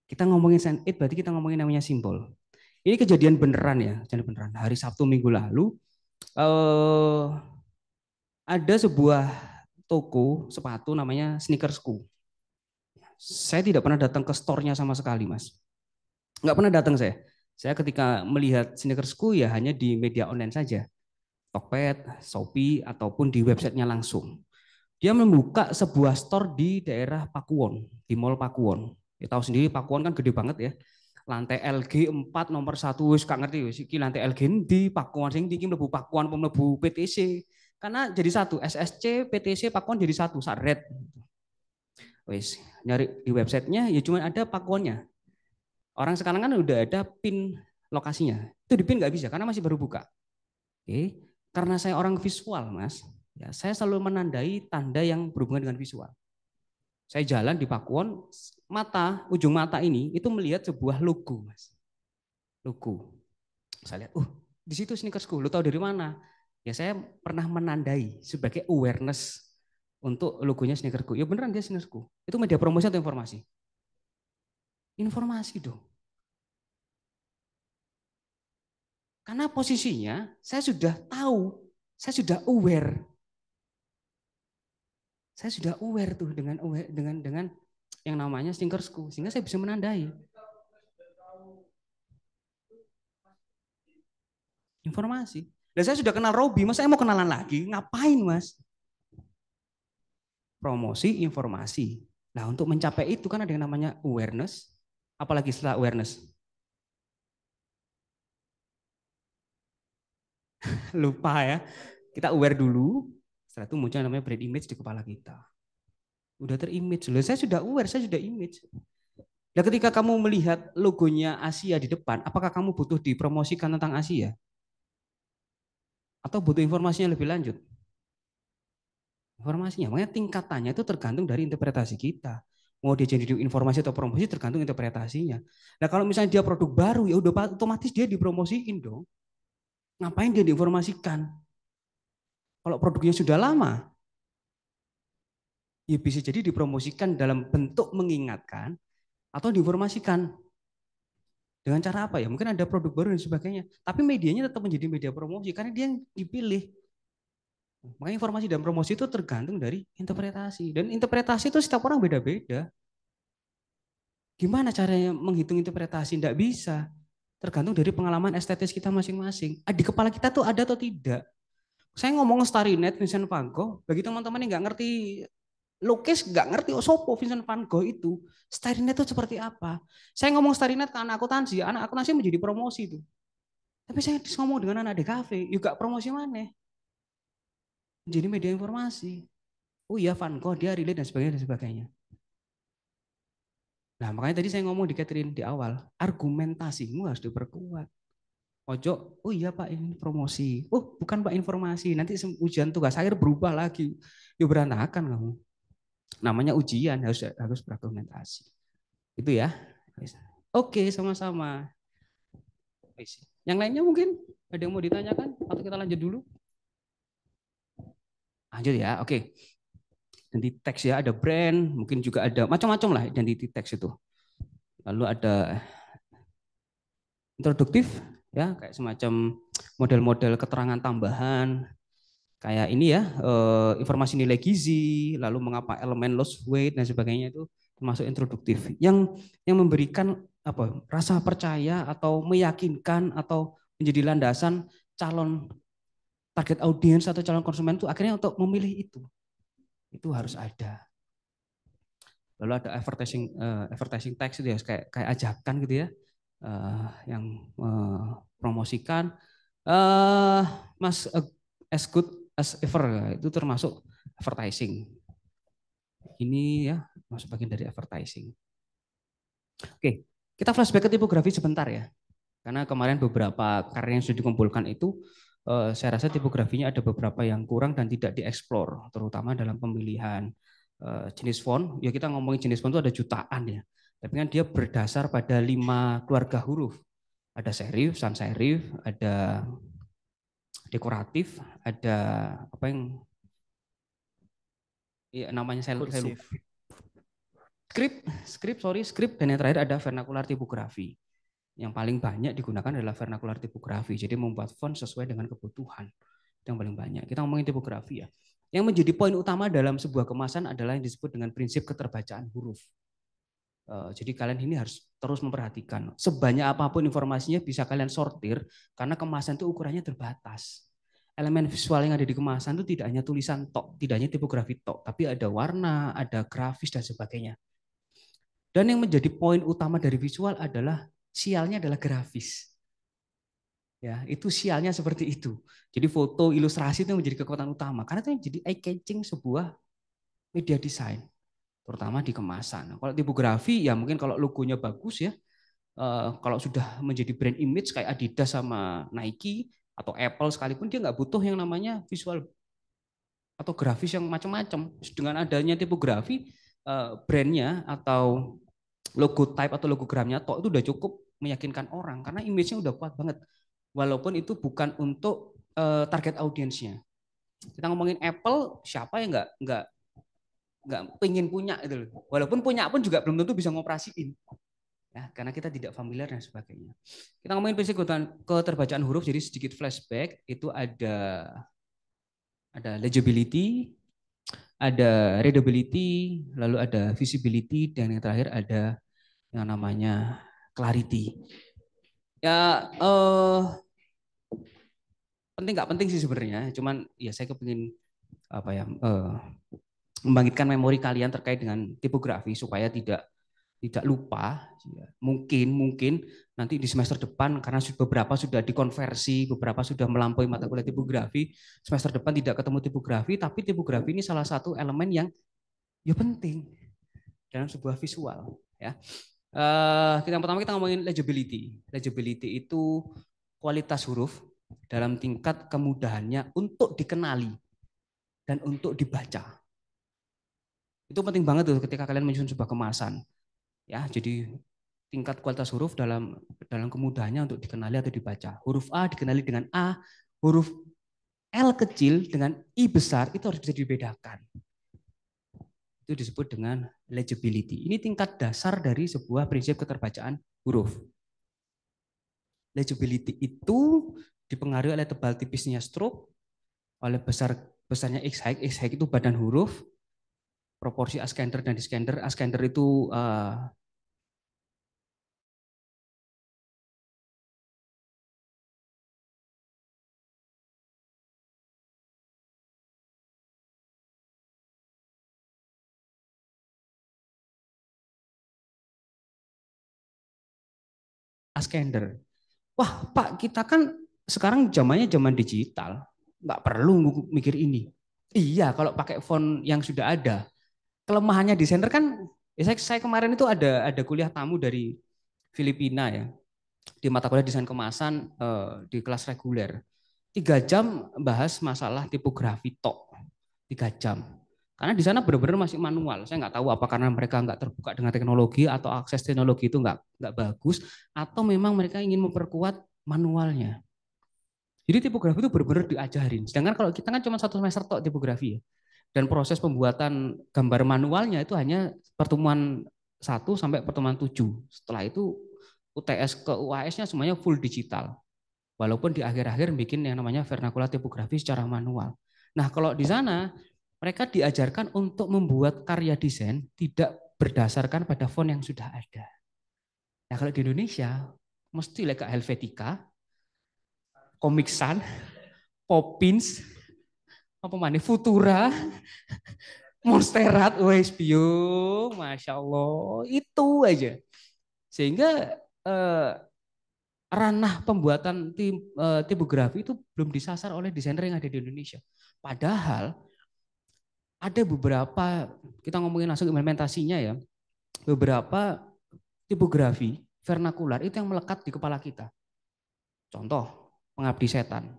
Kita ngomongin sign it berarti kita ngomongin namanya simbol. Ini kejadian beneran ya, kejadian beneran. Hari Sabtu minggu lalu ada sebuah toko sepatu namanya Sneakersku. Saya tidak pernah datang ke store-nya sama sekali, Mas. Nggak pernah datang saya. Saya ketika melihat Sneakersku ya hanya di media online saja. Tokped, Shopee, ataupun di websitenya langsung. Dia membuka sebuah store di daerah Pakuwon, di Mall Pakuwon. Ya tahu sendiri Pakuwon kan gede banget ya. Lantai LG 4 nomor 1 wis gak ngerti wis iki lantai LG di Pakuwon sing iki mlebu Pakuwon apa mlebu PTC. Karena jadi satu, SSC, PTC, Pakuwon jadi satu, Saret. Wis, nyari di websitenya ya cuma ada Pakuwonnya. Orang sekarang kan udah ada pin lokasinya. Itu di pin nggak bisa karena masih baru buka. Oke, karena saya orang visual, Mas. Ya, saya selalu menandai tanda yang berhubungan dengan visual. Saya jalan di Pakuwon, ujung mata ini itu melihat sebuah logo, Mas. Logo. Saya lihat, di situ Sneakersku. Lu tahu dari mana? Ya saya pernah menandai sebagai awareness untuk logonya Sneakersku. Ya beneran dia Sneakersku. Itu media promosi atau informasi? Informasi dong. Karena posisinya saya sudah tahu, saya sudah aware. Saya sudah aware tuh dengan yang namanya Sneakersku, sehingga saya bisa menandai. Informasi. Dan saya sudah kenal Robi, mas saya mau kenalan lagi, ngapain mas? Promosi, informasi. Nah untuk mencapai itu kan ada yang namanya awareness, apalagi setelah awareness. Lupa ya, kita aware dulu, setelah itu muncul namanya brand image di kepala kita. Udah terimage, saya sudah aware, saya sudah image. Nah, ketika kamu melihat logonya Asia di depan, apakah kamu butuh dipromosikan tentang Asia? Atau butuh informasinya lebih lanjut? Informasinya, makanya tingkatannya itu tergantung dari interpretasi kita. Mau dia jadi informasi atau promosi tergantung interpretasinya. Nah, kalau misalnya dia produk baru, ya udah otomatis dia dipromosiin dong. Ngapain dia diinformasikan? Kalau produknya sudah lama, ya bisa jadi dipromosikan dalam bentuk mengingatkan atau diinformasikan. Dengan cara apa ya? Mungkin ada produk baru dan sebagainya. Tapi medianya tetap menjadi media promosi karena dia yang dipilih. Makanya informasi dan promosi itu tergantung dari interpretasi. Dan interpretasi itu setiap orang beda-beda. Gimana caranya menghitung interpretasi? Tidak bisa. Tergantung dari pengalaman estetis kita masing-masing. Di kepala kita tuh ada atau tidak. Saya ngomong Starry Night, Vincent van Gogh, bagi teman-teman yang nggak ngerti lukis, nggak ngerti sopo Vincent van Gogh itu. Starry Night itu seperti apa? Saya ngomong Starry Night ke anak akuntansi menjadi promosi itu. Tapi saya ngomong dengan anak DKV, juga promosi mana? Jadi media informasi. Oh iya Van Gogh, dia relate dan sebagainya dan sebagainya. Nah makanya tadi saya ngomong di Catherine di awal, argumentasimu harus diperkuat. Ojo, oh iya Pak ini promosi. Oh bukan Pak informasi. Nanti ujian tugas akhir berubah lagi. Ya berantakan kamu. Namanya ujian harus berargumentasi. Itu ya. Oke sama-sama. Yang lainnya mungkin ada yang mau ditanyakan atau kita lanjut dulu? Lanjut ya. Oke. Identity text ya, ada brand, mungkin juga ada macam-macam lah identity text itu. Lalu ada introduktif ya, kayak semacam model-model keterangan tambahan kayak ini ya, informasi nilai gizi, lalu mengapa elemen lost weight dan sebagainya itu termasuk introduktif. Yang memberikan apa? Rasa percaya atau meyakinkan atau menjadi landasan calon target audiens atau calon konsumen itu akhirnya untuk memilih itu. Itu harus ada. Lalu ada advertising text itu ya kayak ajakan gitu ya, yang promosikan Mas as good as ever itu termasuk advertising. Ini ya masuk bagian dari advertising. Oke, kita flashback ke tipografi sebentar ya. Karena kemarin beberapa karya yang sudah dikumpulkan itu saya rasa tipografinya ada beberapa yang kurang dan tidak dieksplor, terutama dalam pemilihan jenis font. Ya kita ngomongin jenis font itu ada jutaan ya. Tapi kan dia berdasar pada 5 keluarga huruf. Ada serif, sans serif, ada dekoratif, ada apa yang ya, namanya saya lupa. Script, dan yang terakhir ada vernacular tipografi. Yang paling banyak digunakan adalah vernacular tipografi. Jadi membuat font sesuai dengan kebutuhan. Yang paling banyak. Kita ngomongin tipografi ya. Yang menjadi poin utama dalam sebuah kemasan adalah yang disebut dengan prinsip keterbacaan huruf. Jadi kalian ini harus terus memperhatikan. Sebanyak apapun informasinya bisa kalian sortir karena kemasan itu ukurannya terbatas. Elemen visual yang ada di kemasan itu tidak hanya tulisan tok, tidak hanya tipografi tok, tapi ada warna, ada grafis dan sebagainya. Dan yang menjadi poin utama dari visual adalah sialnya adalah grafis. Ya, itu sialnya seperti itu. Jadi foto, ilustrasi itu menjadi kekuatan utama karena itu menjadi eye catching sebuah media desain, terutama di kemasan. Kalau tipografi ya mungkin kalau logonya bagus ya, kalau sudah menjadi brand image kayak Adidas sama Nike atau Apple sekalipun dia nggak butuh yang namanya visual atau grafis yang macam-macam. Dengan adanya tipografi, brandnya atau logo type atau logogramnya tok itu udah cukup meyakinkan orang karena image-nya udah kuat banget. Walaupun itu bukan untuk target audiensnya. Kita ngomongin Apple, siapa yang nggak pengen punya itu loh. Walaupun punya pun juga belum tentu bisa ngoperasiin. Ya, karena kita tidak familiar dan sebagainya. Kita ngomongin prinsip keterbacaan huruf, jadi sedikit flashback itu ada legibility, ada readability, lalu ada visibility, dan yang terakhir ada yang namanya clarity. Ya penting nggak penting sih sebenarnya, cuman ya saya kepingin apa ya membangkitkan memori kalian terkait dengan tipografi supaya tidak lupa. Mungkin nanti di semester depan karena beberapa sudah dikonversi, beberapa sudah melampaui mata kuliah tipografi, semester depan tidak ketemu tipografi, tapi tipografi ini salah satu elemen yang ya penting dalam sebuah visual ya. Yang pertama kita ngomongin legibility. Legibility itu kualitas huruf dalam tingkat kemudahannya untuk dikenali dan untuk dibaca. Itu penting banget tuh ketika kalian menyusun sebuah kemasan. Ya, jadi tingkat kualitas huruf dalam kemudahannya untuk dikenali atau dibaca. Huruf A dikenali dengan A, huruf L kecil dengan I besar itu harus bisa dibedakan. Itu disebut dengan legibility. Ini tingkat dasar dari sebuah prinsip keterbacaan huruf. Legibility itu dipengaruhi oleh tebal tipisnya stroke, oleh besarnya X height itu badan huruf, proporsi askender dan diskender. Askender itu askender. Wah, Pak, kita kan sekarang zamannya zaman digital, nggak perlu mikir ini. Iya, kalau pakai font yang sudah ada. Kelemahannya desainer kan, ya saya kemarin itu ada kuliah tamu dari Filipina ya, di mata kuliah desain kemasan di kelas reguler. 3 jam bahas masalah tipografi tok, 3 jam. Karena di sana benar-benar masih manual. Saya nggak tahu apa karena mereka nggak terbuka dengan teknologi atau akses teknologi itu nggak bagus, atau memang mereka ingin memperkuat manualnya. Jadi tipografi itu benar-benar diajarin. Sedangkan kalau kita kan cuma 1 semester tok tipografi ya. Dan proses pembuatan gambar manualnya itu hanya pertemuan 1 sampai pertemuan 7. Setelah itu UTS ke UAS-nya semuanya full digital. Walaupun di akhir-akhir bikin yang namanya vernacular tipografi secara manual. Nah, kalau di sana mereka diajarkan untuk membuat karya desain tidak berdasarkan pada font yang sudah ada. Nah, kalau di Indonesia mesti kayak Helvetica, Comic Sans, Poppins, apa mana, Futura, Monsterat, Bio, Masya Allah, itu aja. Sehingga ranah pembuatan tipografi itu belum disasar oleh desainer yang ada di Indonesia. Padahal ada beberapa, kita ngomongin langsung implementasinya ya, beberapa tipografi vernakular itu yang melekat di kepala kita. Contoh, Pengabdi Setan,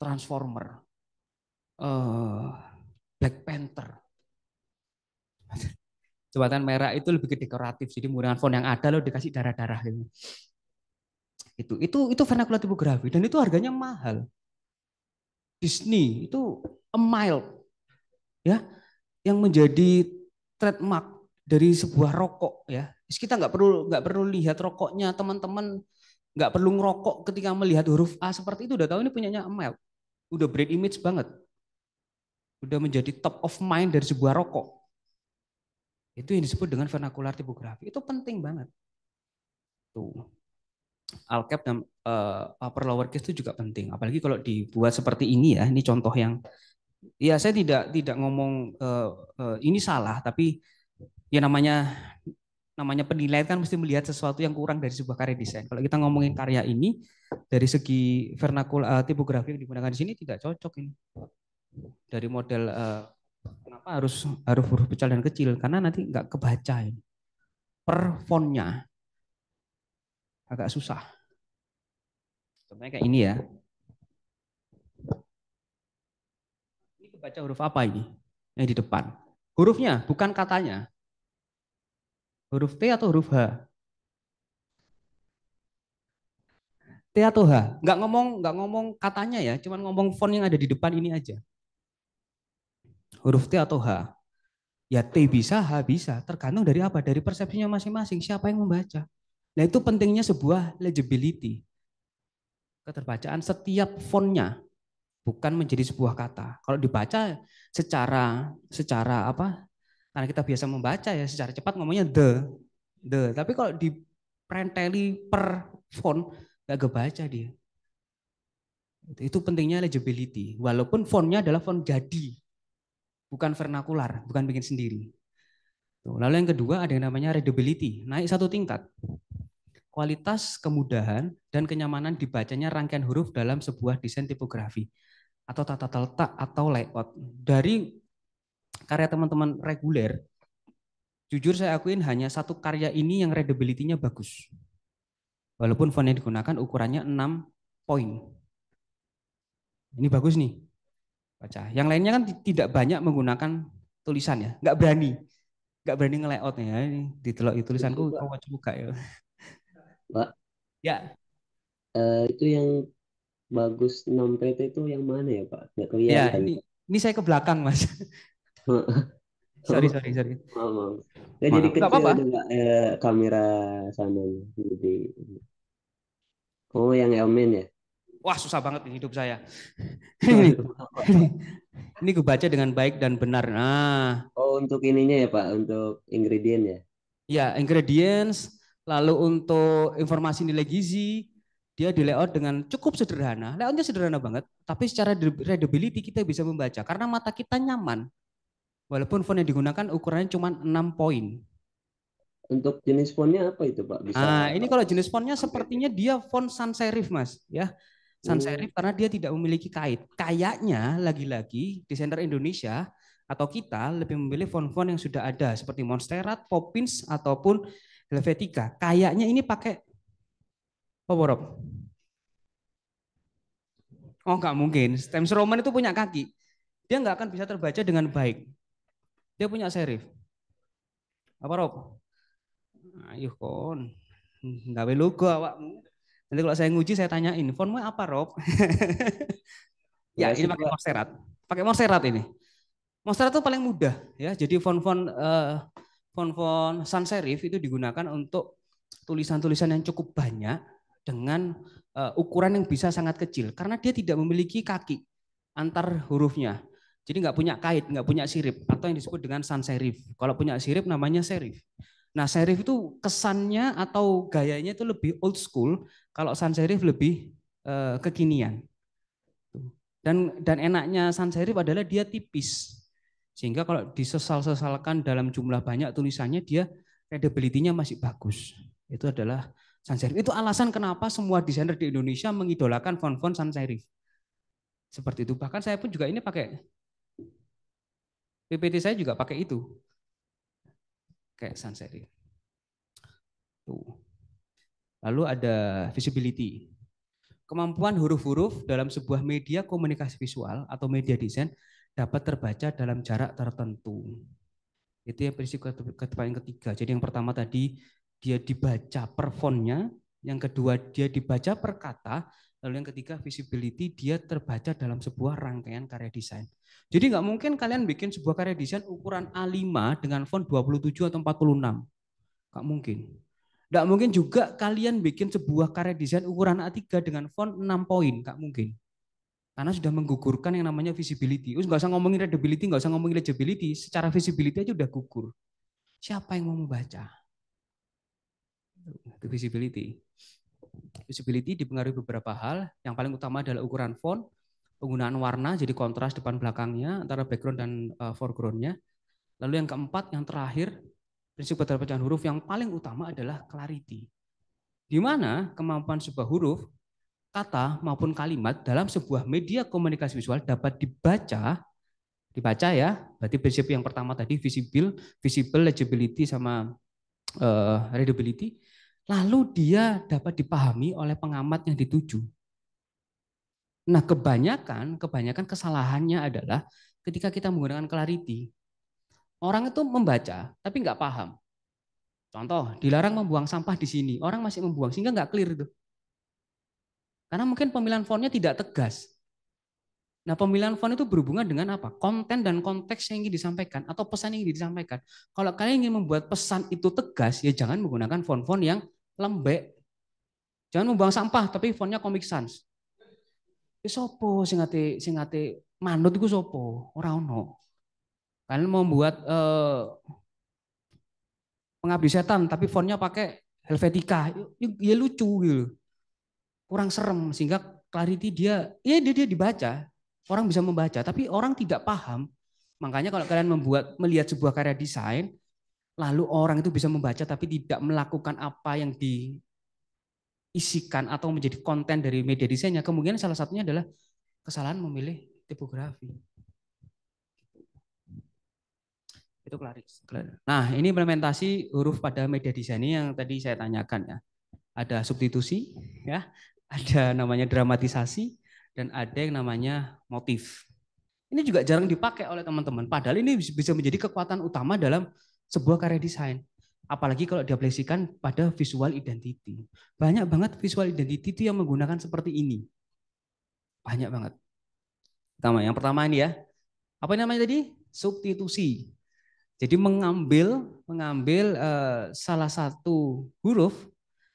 Transformer, Black Panther. Jembatan Merah itu lebih ke dekoratif, jadi menggunakan font yang ada lo dikasih darah-darah gitu. Itu vernacular tipografi dan itu harganya mahal. Disney itu a mile ya, yang menjadi trademark dari sebuah rokok ya. Kita nggak perlu lihat rokoknya teman-teman, nggak perlu ngerokok ketika melihat huruf A seperti itu udah tahu ini punyanya Amel. Udah brand image banget. Udah menjadi top of mind dari sebuah rokok. Itu yang disebut dengan vernacular tipografi. Itu penting banget. Tuh. All cap dan upper lower case itu juga penting. Apalagi kalau dibuat seperti ini ya. Ini contoh yang ya saya tidak ngomong ini salah, tapi ya namanya penilaian kan mesti melihat sesuatu yang kurang dari sebuah karya desain. Kalau kita ngomongin karya ini dari segi vernacular tipografi yang digunakan di sini tidak cocok ini. Dari model kenapa harus huruf besar dan kecil? Karena nanti nggak kebaca ini. Per fontnya agak susah. Contohnya kayak ini ya. Ini kebaca huruf apa ini? Yang di depan. Hurufnya bukan katanya. Huruf T atau huruf H? T atau H? Nggak ngomong katanya ya, cuman ngomong font yang ada di depan ini aja. Huruf T atau H? Ya T bisa, H bisa. Tergantung dari apa? Dari persepsinya masing-masing. Siapa yang membaca? Nah itu pentingnya sebuah legibility. Keterbacaan setiap fontnya bukan menjadi sebuah kata. Kalau dibaca secara apa? Karena kita biasa membaca ya secara cepat ngomongnya the. Tapi kalau diprenteli per font nggak kebaca dia. Itu pentingnya legibility. Walaupun fontnya adalah font jadi, bukan vernakular, bukan bikin sendiri. Lalu yang kedua ada yang namanya readability, naik 1 tingkat. Kualitas, kemudahan, dan kenyamanan dibacanya rangkaian huruf dalam sebuah desain tipografi atau tata letak atau layout. Dari karya teman-teman reguler, Jujur saya akuin hanya satu karya ini yang readability-nya bagus. Walaupun font yang digunakan ukurannya 6 poin. Ini bagus nih. Baca. Yang lainnya kan tidak banyak menggunakan tulisan ya. Nggak berani nge-layout ya. Ini ditelok tulisanku Itu, Pak. kau buka ya. Pak, Ya, itu yang bagus 6 PT itu yang mana ya Pak? Nggak ya kelihatan. ini saya ke belakang Mas. Sorry. Maaf, maaf. Nggak jadi Maaf, nggak kecil apa-apa. itu Pak, kamera sana. Jadi, oh yang Elmen ya? Wah, susah banget nih hidup saya. Ini, Waduh, Pak. ini gue baca dengan baik dan benar. Nah, Oh untuk ininya ya Pak, untuk ingredient ya? ya ingredients, lalu untuk informasi nilai gizi, dia di layout dengan cukup sederhana. Layoutnya sederhana banget, tapi secara readability kita bisa membaca karena mata kita nyaman. Walaupun font yang digunakan ukurannya cuma 6 poin. Untuk jenis fontnya apa itu Pak? Bisa Ini kalau jenis fontnya sepertinya dia font sans serif Mas, ya. Sans Oh, serif karena dia tidak memiliki kait. Kayaknya lagi-lagi desainer Indonesia atau kita lebih memilih font-font yang sudah ada seperti Monstera, Poppins ataupun Helvetica. Kayaknya ini pakai apa, Rob? Oh, nggak mungkin. Times Roman itu punya kaki. Dia nggak akan bisa terbaca dengan baik. Dia punya serif. Apa, Rob? Ayo kon. Nggak logo awakmu. Nanti kalau saya nguji saya tanyain, fontmu apa, Rob? Ya, ini makasih pakai Pak. Montserrat. Pakai Montserrat ini. Montserrat itu paling mudah ya. Jadi font-font sans serif itu digunakan untuk tulisan-tulisan yang cukup banyak dengan ukuran yang bisa sangat kecil karena dia tidak memiliki kaki antar hurufnya. Jadi nggak punya kait, nggak punya sirip atau yang disebut dengan sans serif. Kalau punya sirip namanya serif. Nah, serif itu kesannya atau gayanya itu lebih old school, kalau sans serif lebih kekinian. Dan enaknya sans serif adalah dia tipis. Sehingga kalau disesal-sesalkan dalam jumlah banyak tulisannya dia readability-nya masih bagus. Itu adalah sans serif. Itu alasan kenapa semua desainer di Indonesia mengidolakan font-font sans serif. Seperti itu. Bahkan saya pun juga ini pakai PPT saya juga pakai itu. Kayak sans serif. Tuh. Lalu ada visibility. Kemampuan huruf-huruf dalam sebuah media komunikasi visual atau media desain dapat terbaca dalam jarak tertentu. Itu yang prinsip yang ketiga. Jadi yang pertama tadi dia dibaca per fontnya, yang kedua dia dibaca per kata, lalu yang ketiga visibility dia terbaca dalam sebuah rangkaian karya desain. Jadi nggak mungkin kalian bikin sebuah karya desain ukuran A5 dengan font 27 atau 46. Nggak mungkin. Nggak mungkin juga kalian bikin sebuah karya desain ukuran A3 dengan font 6 poin. Nggak mungkin. Karena sudah menggugurkan yang namanya visibility. Nggak usah ngomongin readability, nggak usah ngomongin legibility. Secara visibility aja udah gugur. Siapa yang mau membaca? Itu visibility. Visibility dipengaruhi beberapa hal. Yang paling utama adalah ukuran font, penggunaan warna, jadi kontras depan belakangnya, antara background dan foregroundnya. Lalu yang keempat, yang terakhir, prinsip keterpacahan huruf yang paling utama adalah clarity. Di mana kemampuan sebuah huruf, kata maupun kalimat dalam sebuah media komunikasi visual dapat dibaca ya. Berarti prinsip yang pertama tadi visible, legibility sama readability. Lalu dia dapat dipahami oleh pengamat yang dituju. Nah, kebanyakan kesalahannya adalah ketika kita menggunakan clarity, orang itu membaca tapi nggak paham. Contoh, dilarang membuang sampah di sini, orang masih membuang sehingga nggak clear itu. Karena mungkin pemilihan fontnya tidak tegas. Nah, pemilihan font itu berhubungan dengan apa? Konten dan konteks yang ingin disampaikan atau pesan yang ingin disampaikan. Kalau kalian ingin membuat pesan itu tegas, ya jangan menggunakan font-font yang lembek. Jangan membuang sampah tapi fontnya Comic Sans. Sopo sing ate manut iku sopo? Ora ono. Kalian mau membuat Pengabdi Setan tapi fontnya pakai Helvetica, ya lucu gitu. Kurang serem sehingga clarity dia dibaca, orang bisa membaca tapi orang tidak paham. Makanya kalau kalian melihat sebuah karya desain lalu orang itu bisa membaca tapi tidak melakukan apa yang diisikan atau menjadi konten dari media desainnya, kemungkinan salah satunya adalah kesalahan memilih tipografi. Itu Claris. Nah, ini implementasi huruf pada media desain ini yang tadi saya tanyakan ya. Ada substitusi, ya, ada namanya dramatisasi, dan ada yang namanya motif. Ini juga jarang dipakai oleh teman-teman. Padahal ini bisa menjadi kekuatan utama dalam sebuah karya desain. Apalagi kalau diaplikasikan pada visual identity. Banyak banget visual identity itu yang menggunakan seperti ini. Banyak banget. Yang pertama ini ya. Apa namanya tadi? Substitusi. Jadi mengambil salah satu huruf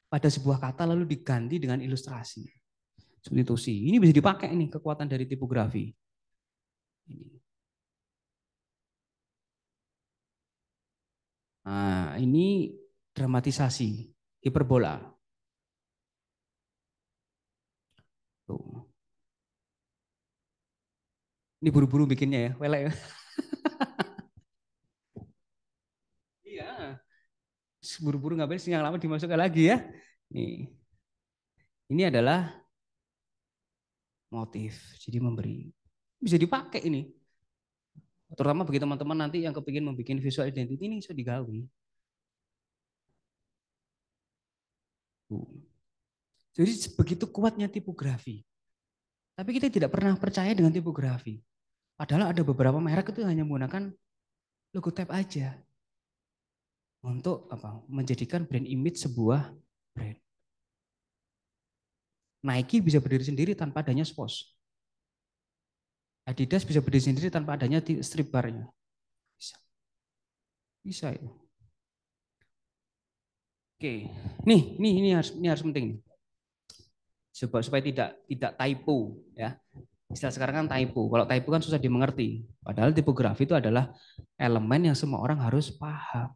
pada sebuah kata lalu diganti dengan ilustrasi. Substitusi. Ini bisa dipakai nih kekuatan dari tipografi. Nah, ini dramatisasi, hiperbola. Tuh. Ini buru-buru bikinnya ya, welek ya. Iya. Buru-buru ngapain sih yang lama dimasukkan lagi ya. Nih. Ini adalah motif, jadi memberi. Bisa dipakai ini. Terutama bagi teman-teman nanti yang kepingin membuat visual identity ini bisa digawe. Jadi begitu kuatnya tipografi. Tapi kita tidak pernah percaya dengan tipografi. Padahal ada beberapa merek itu hanya menggunakan logo tab aja. Untuk apa? Menjadikan brand image sebuah brand. Nike bisa berdiri sendiri tanpa adanya spos. Adidas bisa berdiri sendiri tanpa adanya strip barnya. Bisa. Bisa ya. Oke. Ini harus penting nih. Supaya tidak typo ya. Istilah sekarang kan typo. Kalau typo kan susah dimengerti. Padahal tipografi itu adalah elemen yang semua orang harus paham.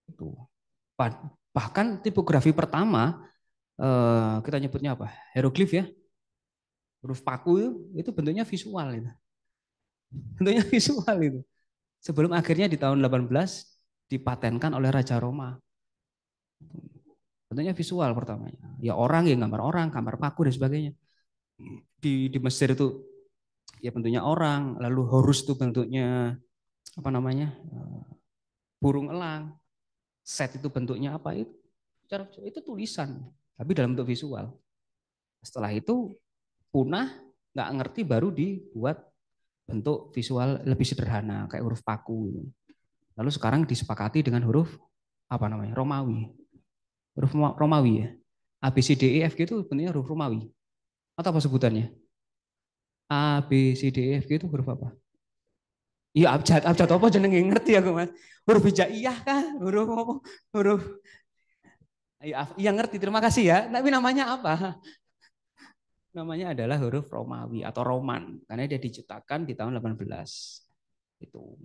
Itu. Bahkan tipografi pertama kita nyebutnya apa? Hieroglif ya. Huruf paku itu bentuknya visual itu. Bentuknya visual itu. Sebelum akhirnya di tahun 18 dipatenkan oleh Raja Roma. Bentuknya visual pertamanya. Ya orang, ya gambar paku dan sebagainya. Di Mesir itu ya bentuknya orang, lalu Horus itu bentuknya apa namanya? Burung elang. Set itu bentuknya apa itu? Itu tulisan, tapi dalam bentuk visual. Setelah itu punah, nggak ngerti baru dibuat bentuk visual lebih sederhana kayak huruf paku. Lalu sekarang disepakati dengan huruf apa namanya? Romawi. Huruf Romawi ya. A B C D E F G itu bentuknya huruf Romawi. Atau apa sebutannya? A B C D E F G itu huruf apa? Iya abjad apa jenenge ngerti aku Mas. Huruf hijaiyah kah? Huruf apa? Huruf iya ngerti, terima kasih ya. Tapi namanya apa? Namanya adalah huruf Romawi atau Roman karena dia diciptakan di tahun 18. Itu.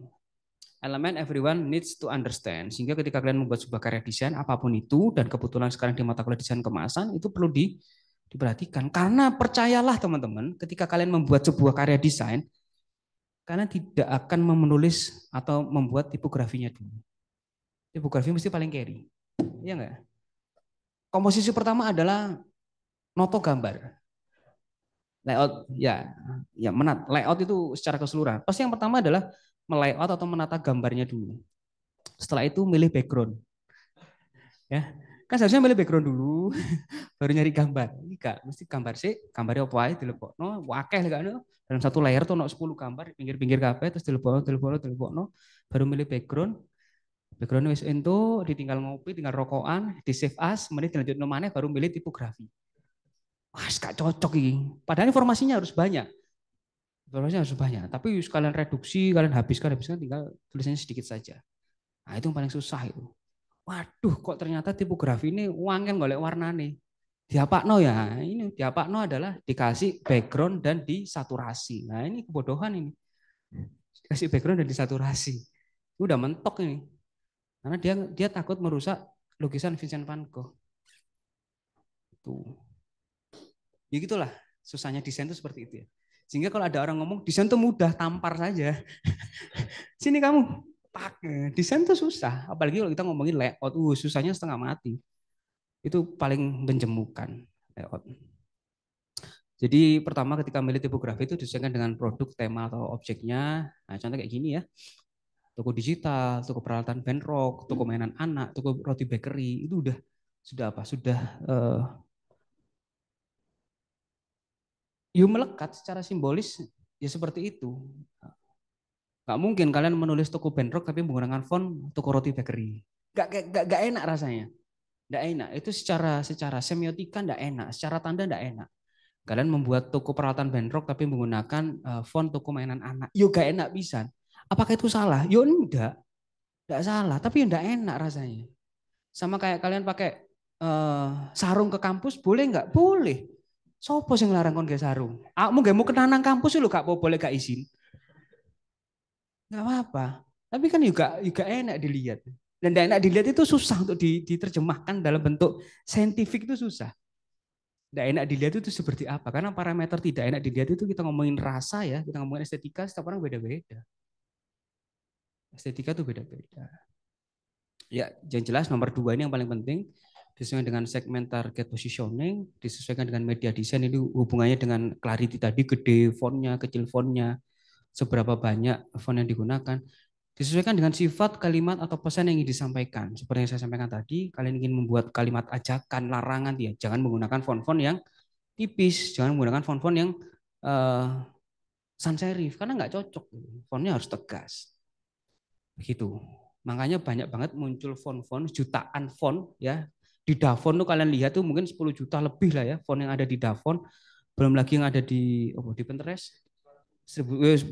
Elemen everyone needs to understand. Sehingga ketika kalian membuat sebuah karya desain apapun itu dan kebetulan sekarang di mata kuliah desain kemasan itu perlu diperhatikan karena percayalah teman-teman, ketika kalian membuat sebuah karya desain kalian tidak akan menulis atau membuat tipografinya dulu. Tipografi mesti paling carry. Iya enggak? Komposisi pertama adalah noto gambar. Layout ya layout itu secara keseluruhan. Pasti yang pertama adalah melayout atau menata gambarnya dulu. Setelah itu milih background. Ya. Kan seharusnya milih background dulu baru nyari gambar. Ini Kak, mesti gambar sih, gambarnya apa ae dilepokno, akeh lek kan. Dalam satu layer tuh ono 10 gambar pinggir-pinggir kabeh terus dilepokno, baru milih background. Background wis ento, ditinggal ngopi, tinggal rokokan, di save as, menit dilanjutno maneh baru milih tipografi. Wah, gak cocok ini. Padahal informasinya harus banyak. Informasinya harus banyak. Tapi sekalian reduksi, kalian habiskan, tinggal tulisannya sedikit saja. Nah, itu yang paling susah itu. Waduh, kok ternyata tipografi ini wangen golek warnane. Diapakno ya, ini diapakno adalah dikasih background dan disaturasi. Nah, ini kebodohan ini. Dikasih background dan disaturasi. Itu udah mentok ini. Karena dia takut merusak lukisan Vincent van Gogh. Tuh. Ya gitulah, susahnya desain itu seperti itu ya. Sehingga kalau ada orang ngomong desain itu mudah, tampar saja. Sini kamu, desain itu susah. Apalagi kalau kita ngomongin layout, susahnya setengah mati. Itu paling menjemukan layout. Jadi pertama ketika milih tipografi itu disesuaikan dengan produk, tema atau objeknya. Nah, contoh kayak gini ya. toko digital, toko peralatan benrok, toko mainan anak, toko roti bakery, itu sudah apa? Sudah melekat secara simbolis ya seperti itu. Nggak mungkin kalian menulis toko benrok tapi menggunakan font toko roti bakery. Nggak enak rasanya. Nggak enak. Itu secara semiotika nggak enak, secara tanda nggak enak. Kalian membuat toko peralatan benrok tapi menggunakan font toko mainan anak. Yo nggak enak bisa. Apakah itu salah? Yo enggak salah. Tapi nggak enak rasanya. Sama kayak kalian pakai sarung ke kampus, boleh nggak? Boleh. Sopo sing larang kon ge sarung? Mau gak mau kenanang kampus lu gak boleh gak izin. Nggak apa-apa. Tapi kan juga enak dilihat. Dan enak dilihat itu susah untuk diterjemahkan dalam bentuk saintifik itu susah. Tidak enak dilihat itu seperti apa? Karena parameter tidak enak dilihat itu kita ngomongin rasa ya, kita ngomongin estetika, setiap orang beda-beda. Estetika itu beda-beda. Ya, yang jelas nomor 2 ini yang paling penting, disesuaikan dengan segmen target positioning, disesuaikan dengan media desain, ini hubungannya dengan clarity tadi, gede fontnya, kecil fontnya, seberapa banyak font yang digunakan, disesuaikan dengan sifat, kalimat, atau pesan yang ingin disampaikan. Seperti yang saya sampaikan tadi, kalian ingin membuat kalimat ajakan, larangan, ya jangan menggunakan font-font yang tipis, jangan menggunakan font-font yang sans serif, karena nggak cocok, fontnya harus tegas. Begitu. Makanya banyak banget muncul font-font, jutaan font ya. Di Davon tuh kalian lihat tuh mungkin 10 juta lebih lah ya font yang ada di Davon. Belum lagi yang ada di Pinterest.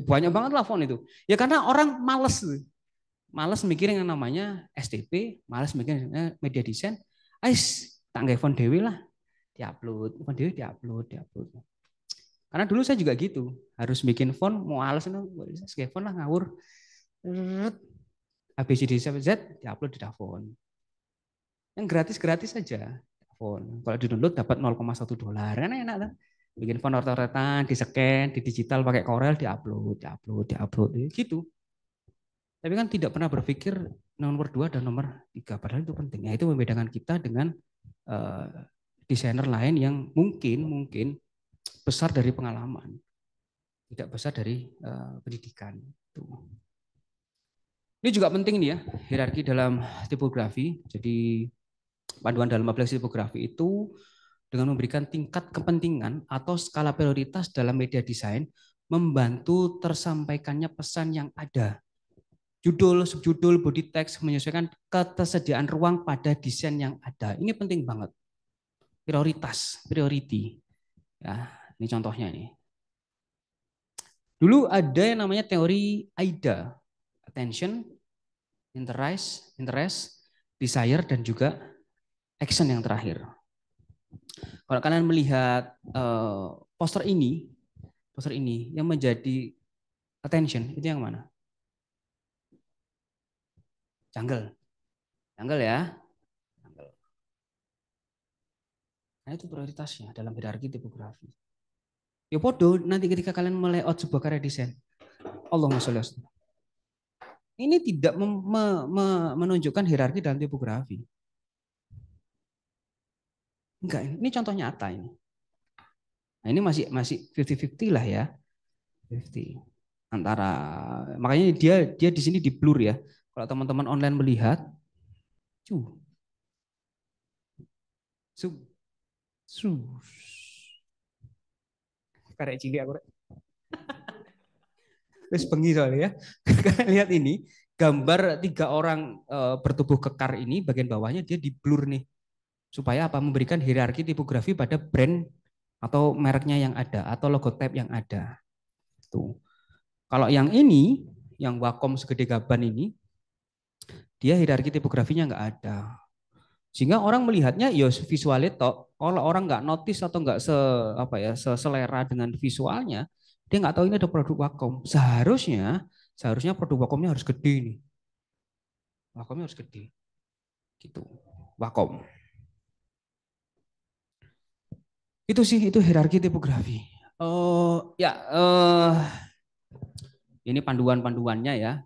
Banyak banget lah font itu. Ya karena orang males. Males mikirin yang namanya STP, males mikirin media desain. Ais, tak nggak font dewi lah. Diupload, font dewi diupload. Karena dulu saya juga gitu. Harus bikin font, mau males itu, font lah ngawur. ABCD sampai Z diupload di Davon. Yang gratis-gratis saja. Davon. Kalau di download dapat $0,1. Kan enak lah. Bikin font ortoretan, di-scan, di digital pakai Corel, diupload gitu. Tapi kan tidak pernah berpikir nomor 2 dan nomor 3. Padahal itu penting. Ya, itu membedakan kita dengan desainer lain yang mungkin besar dari pengalaman. Tidak besar dari pendidikan. Ini juga penting nih ya, hierarki dalam tipografi. Jadi panduan dalam aplikasi tipografi itu dengan memberikan tingkat kepentingan atau skala prioritas dalam media desain membantu tersampaikannya pesan yang ada. Judul, subjudul, body text menyesuaikan ketersediaan ruang pada desain yang ada. Ini penting banget. Priority. Ya, ini contohnya nih. Dulu ada yang namanya teori AIDA. Attention, interest, desire, dan juga action yang terakhir. Kalau kalian melihat poster ini yang menjadi attention, itu yang mana? Jungle ya. Jungle. Nah itu prioritasnya dalam hierarki tipografi. Ya podo nanti ketika kalian melayout sebuah karya desain, Allahumma sholli alaihi wasallam. Ini tidak menunjukkan hierarki dalam tipografi. Enggak, ini contoh nyata ini. Nah, ini masih 50-50 lah ya. 50. Antara makanya dia di sini di blur ya. Kalau teman-teman online melihat karek cilik aku. Terus bengi soalnya ya. Kalian lihat ini gambar 3 orang bertubuh kekar ini bagian bawahnya dia di blur nih. Supaya apa? Memberikan hierarki tipografi pada brand atau mereknya yang ada atau logotype yang ada. Tuh. Kalau yang ini, yang Wacom segede gaban ini, dia hierarki tipografinya nggak ada. Sehingga orang melihatnya ya visualnya tok. Kalau orang nggak notice atau nggak selera dengan visualnya, dia nggak tahu ini ada produk Wacom. Seharusnya produk Wacomnya harus gede nih. Wacomnya harus gede. Gitu. Wacom. Itu hierarki tipografi. Ini panduan-panduannya ya.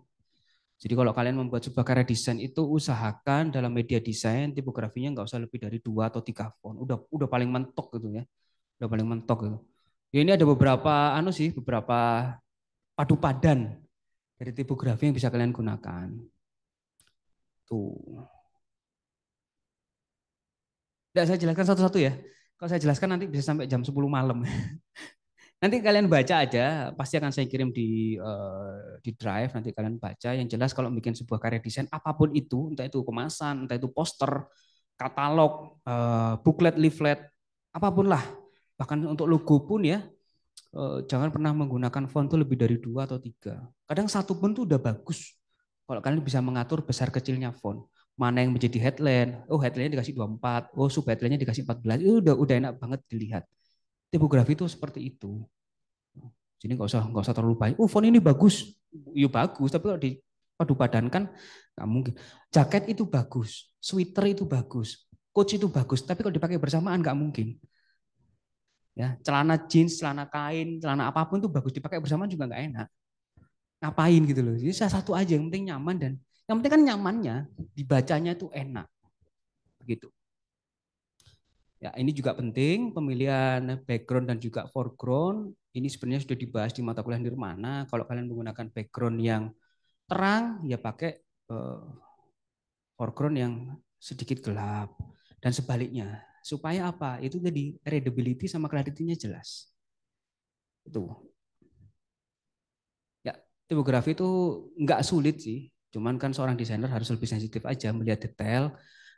Jadi kalau kalian membuat sebuah karya desain itu usahakan dalam media desain tipografinya nggak usah lebih dari 2 atau 3 font. Udah paling mentok gitu ya. Udah paling mentok gitu. Ya ini ada beberapa beberapa padu padan dari tipografi yang bisa kalian gunakan. Tuh. Tidak saya jelaskan satu-satu ya. Kalau saya jelaskan nanti bisa sampai jam 10 malam. Nanti kalian baca aja, pasti akan saya kirim di drive, nanti kalian baca. Yang jelas kalau bikin sebuah karya desain apapun itu, entah itu kemasan, entah itu poster, katalog, booklet, leaflet, apapun lah. Bahkan untuk logo pun ya, jangan pernah menggunakan font tuh lebih dari 2 atau 3. Kadang satu pun tuh udah bagus. Kalau kalian bisa mengatur besar kecilnya font. Mana yang menjadi headline, oh headline-nya dikasih 24, oh sub headline-nya dikasih 14, itu udah enak banget dilihat. Tipografi itu seperti itu. Jadi nggak usah terlalu banyak. Font ini bagus, ya bagus. Tapi kalau dipadu padankan nggak mungkin. Jaket itu bagus, sweater itu bagus, coach itu bagus. Tapi kalau dipakai bersamaan nggak mungkin. Ya, celana jeans, celana kain, celana apapun itu bagus dipakai bersamaan juga nggak enak. Ngapain gitu loh. Jadi salah satu aja yang penting nyaman dan yang penting kan nyamannya, dibacanya itu enak. Begitu. Ya, ini juga penting pemilihan background dan juga foreground. Ini sebenarnya sudah dibahas di mata kuliah Nirmana. Kalau kalian menggunakan background yang terang, ya pakai foreground yang sedikit gelap. Dan sebaliknya, supaya apa? Itu tadi readability sama clarity-nya jelas. Itu. Ya, tipografi itu nggak sulit sih. Cuman kan seorang desainer harus lebih sensitif aja melihat detail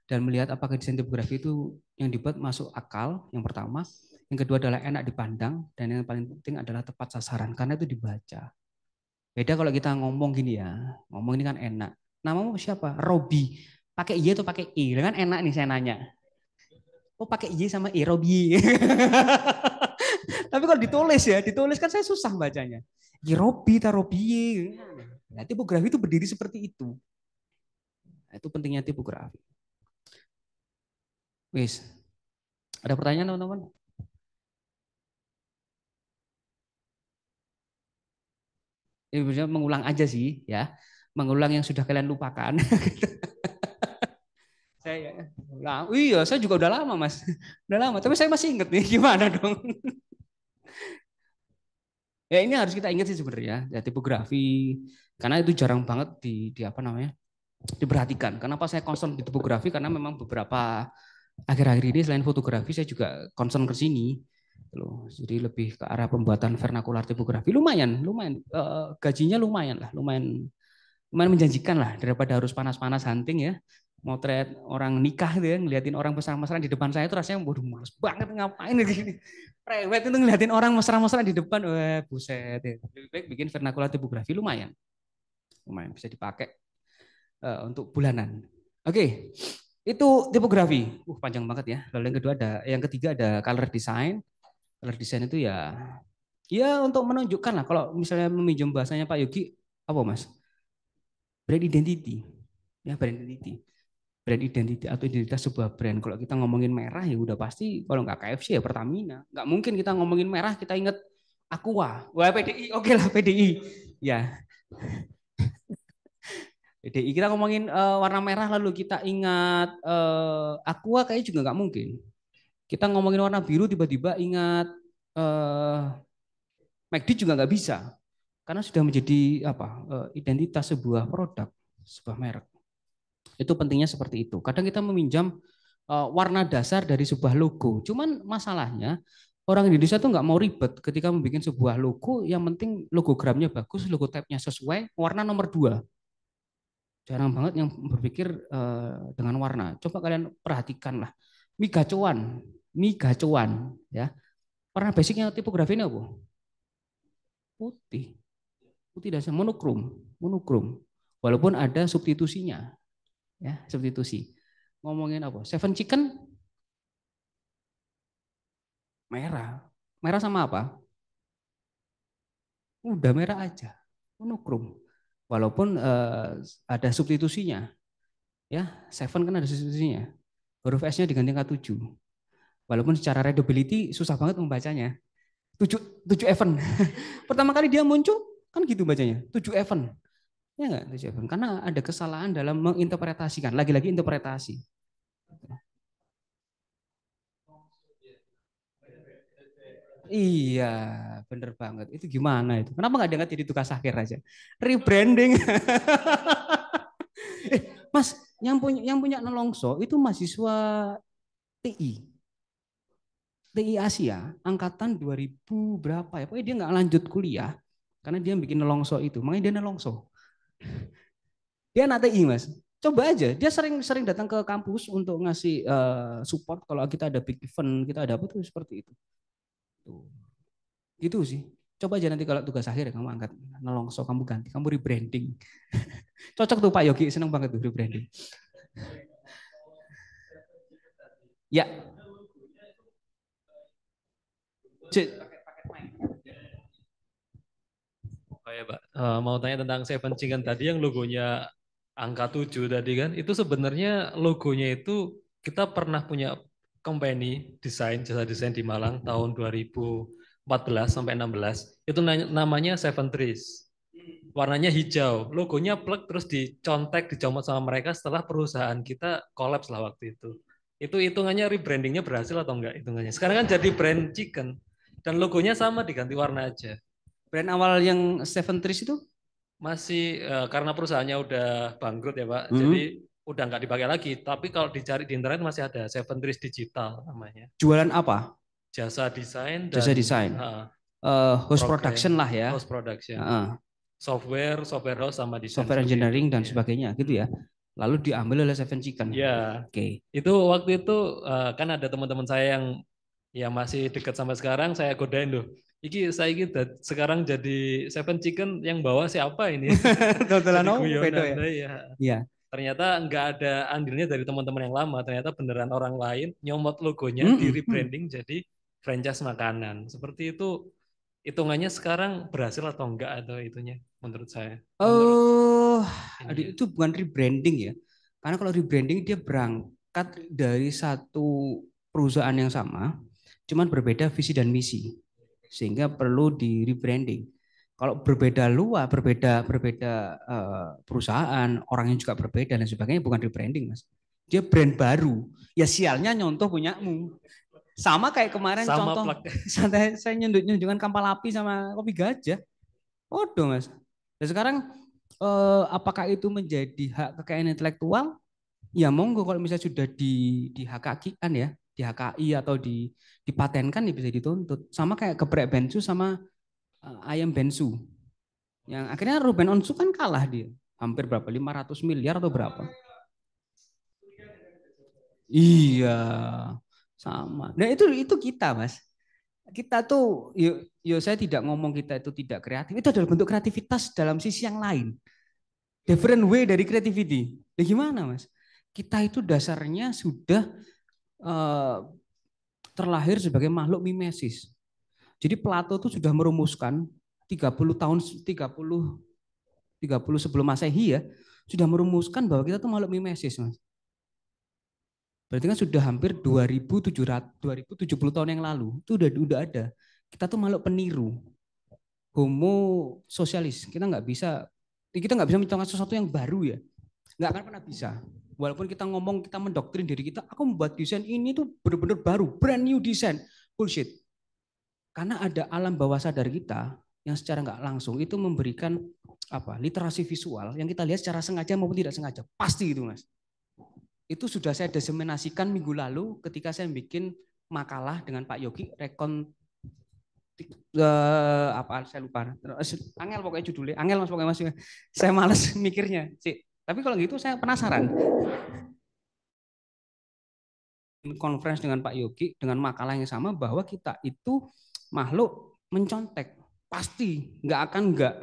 dan melihat apakah desain tipografi itu yang dibuat masuk akal, yang pertama. Yang kedua adalah enak dipandang, dan yang paling penting adalah tepat sasaran, karena itu dibaca. Beda kalau kita ngomong gini ya, ngomong ini kan enak. Namamu siapa? Robi. Pakai Y atau pakai I? Kan enak nih saya nanya. Oh pakai Y sama I, Robi. Tapi kalau ditulis kan saya susah bacanya. Y Robi, Robi. Nah, tipografi itu berdiri seperti itu. Nah, itu pentingnya tipografi. Wis, ada pertanyaan teman-teman? Ini bisa mengulang aja sih ya, mengulang yang sudah kalian lupakan. Saya, iya saya juga udah lama mas, udah lama. Tapi saya masih inget nih, gimana dong? Ya ini harus kita ingat sih sebenarnya ya, tipografi, karena itu jarang banget di apa namanya diperhatikan. Kenapa saya concern di tipografi? Karena memang beberapa akhir-akhir ini selain fotografi saya juga concern ke sini loh. Jadi lebih ke arah pembuatan vernakular tipografi. Lumayan gajinya lumayan lah, lumayan menjanjikan lah daripada harus panas-panas hunting ya. Motret orang nikah gitu ya, ngeliatin orang mesra-mesraan di depan saya itu rasanya waduh males banget ngapain gini. Prewed itu ngeliatin orang mesra-mesraan di depan, wah buset ya. Lebih baik bikin vernakular tipografi lumayan. Lumayan bisa dipakai untuk bulanan. Oke. Itu tipografi. Panjang banget ya. Lalu yang ketiga ada color design. Color design itu ya untuk menunjukkan lah, kalau misalnya meminjam bahasanya Pak Yogi, apa Mas? Brand identity. Ya, brand identity. Brand identity atau identitas sebuah brand. Kalau kita ngomongin merah ya udah pasti, kalau nggak KFC ya Pertamina. Nggak mungkin kita ngomongin merah kita inget Aqua. Wah, PDI, oke lah PDI. Ya. PDI kita ngomongin warna merah lalu kita ingat Aqua kayaknya juga nggak mungkin. Kita ngomongin warna biru tiba-tiba ingat McD juga nggak bisa. Karena sudah menjadi identitas sebuah produk, sebuah merek. Itu pentingnya seperti itu. Kadang kita meminjam warna dasar dari sebuah logo. Cuman masalahnya orang Indonesia tuh nggak mau ribet ketika membuat sebuah logo. Yang penting logogramnya bagus, logo type-nya sesuai, warna nomor 2. Jarang banget yang berpikir dengan warna. Coba kalian perhatikan lah. Migacuan, ya. Warna basicnya tipografi ini apa? Putih. Putih dasar monokrom. Walaupun ada substitusinya. Ya, substitusi. Ngomongin apa? Seven Chicken merah. Merah sama apa? Udah merah aja. Monokrom. Walaupun ada substitusinya. Ya, Seven kan ada substitusinya. Huruf S-nya diganti angka 7. Walaupun secara readability susah banget membacanya. 7 event. Pertama kali dia muncul kan gitu bacanya. 7 event. Ya enggak, 7 event. Karena ada kesalahan dalam menginterpretasikan. Lagi-lagi interpretasi. Iya, bener banget. Itu gimana itu? Kenapa nggak diangkat jadi tugas akhir aja? Rebranding. Mas, yang punya Nelongso itu mahasiswa TI. TI Asia, angkatan 2000 berapa ya? Pokoknya dia nggak lanjut kuliah karena dia bikin Nelongso itu. Makanya dia Nelongso. Dia anak TI, Mas. Coba aja, dia sering datang ke kampus untuk ngasih support kalau kita ada big event, kita ada apa tuh seperti itu. Tuh. Gitu sih. Coba aja nanti kalau tugas akhir kamu angkat Nelongso, kamu ganti, kamu rebranding. Cocok tuh Pak Yogi, seneng banget tuh rebranding. Ya. Oh ya Pak, mau tanya tentang Seven Chicken tadi yang logonya angka 7 tadi kan, itu sebenarnya logonya itu kita pernah punya company desain, jasa desain di Malang tahun 2014 sampai 16, itu namanya Seven Trees. Warnanya hijau, logonya plek terus dicontek, dicomot sama mereka setelah perusahaan kita kolaps lah waktu itu. Itu hitungannya rebrandingnya berhasil atau enggak hitungannya? Sekarang kan jadi brand chicken dan logonya sama diganti warna aja. Brand awal yang Seven Trees itu? Masih karena perusahaannya udah bangkrut ya Pak, jadi udah nggak dipakai lagi. Tapi kalau dicari di internet masih ada Seven Trees Digital namanya. Jualan apa? Jasa desain dan Jasa desain. Host production lah ya. Host production. Software house sama desain. Software engineering dan ya. sebagainya gitu ya. Lalu diambil oleh Seven Chicken. Ya. Oke. Itu waktu itu kan ada teman-teman saya yang masih dekat sampai sekarang, saya godain loh. Saya sekarang jadi Seven Chicken yang bawa siapa ini? Ya. Ternyata nggak ada andilnya dari teman-teman yang lama. Ternyata beneran orang lain nyomot logonya di rebranding jadi franchise makanan. Seperti itu, hitungannya sekarang berhasil atau enggak atau itunya menurut saya? Itu bukan rebranding ya. Karena kalau rebranding dia berangkat dari satu perusahaan yang sama, cuman berbeda visi dan misi. Sehingga perlu di rebranding. Kalau berbeda luar, berbeda perusahaan, orangnya juga berbeda dan sebagainya, bukan rebranding, Mas. Dia brand baru. Ya sialnya nyontoh punyamu. Sama kayak kemarin sama contoh saya nyunjukkan kapal api sama kopi gajah. Waduh, Mas. Dan sekarang apakah itu menjadi hak kekayaan intelektual? Ya monggo kalau misalnya sudah di HKI-an ya, di HKI atau dipatenkan ya bisa dituntut. Sama kayak geprek bensu sama ayam bensu. Yang akhirnya Ruben Onsu kan kalah dia. Hampir berapa? 500 miliar atau berapa? Iya. Sama. Nah itu kita, Mas. Kita tuh saya tidak ngomong kita itu tidak kreatif. Itu adalah bentuk kreativitas dalam sisi yang lain. Different way dari creativity. Ya gimana, Mas? Kita itu dasarnya sudah terlahir sebagai makhluk mimesis. Jadi Plato itu sudah merumuskan 30 sebelum Masehi ya, sudah merumuskan bahwa kita itu makhluk mimesis, Mas. Berarti kan sudah hampir 2070 tahun yang lalu. Itu udah ada. Kita tuh makhluk peniru. Homo sosialis. Kita nggak bisa menciptakan sesuatu yang baru ya. Nggak akan pernah bisa. Walaupun kita ngomong, kita mendoktrin diri kita, aku membuat desain ini tuh benar-benar baru, brand new design. Bullshit. Karena ada alam bawah sadar kita yang secara nggak langsung itu memberikan literasi visual yang kita lihat secara sengaja maupun tidak sengaja. Pasti itu, Mas. Itu sudah saya diseminasikan minggu lalu ketika saya bikin makalah dengan Pak Yogi saya lupa. Angel pokoknya judulnya. Angel Mas pokoknya Mas. Saya malas mikirnya sih. Tapi kalau gitu saya penasaran. Conference dengan Pak Yogi dengan makalah yang sama bahwa kita itu makhluk mencontek. Pasti nggak akan nggak.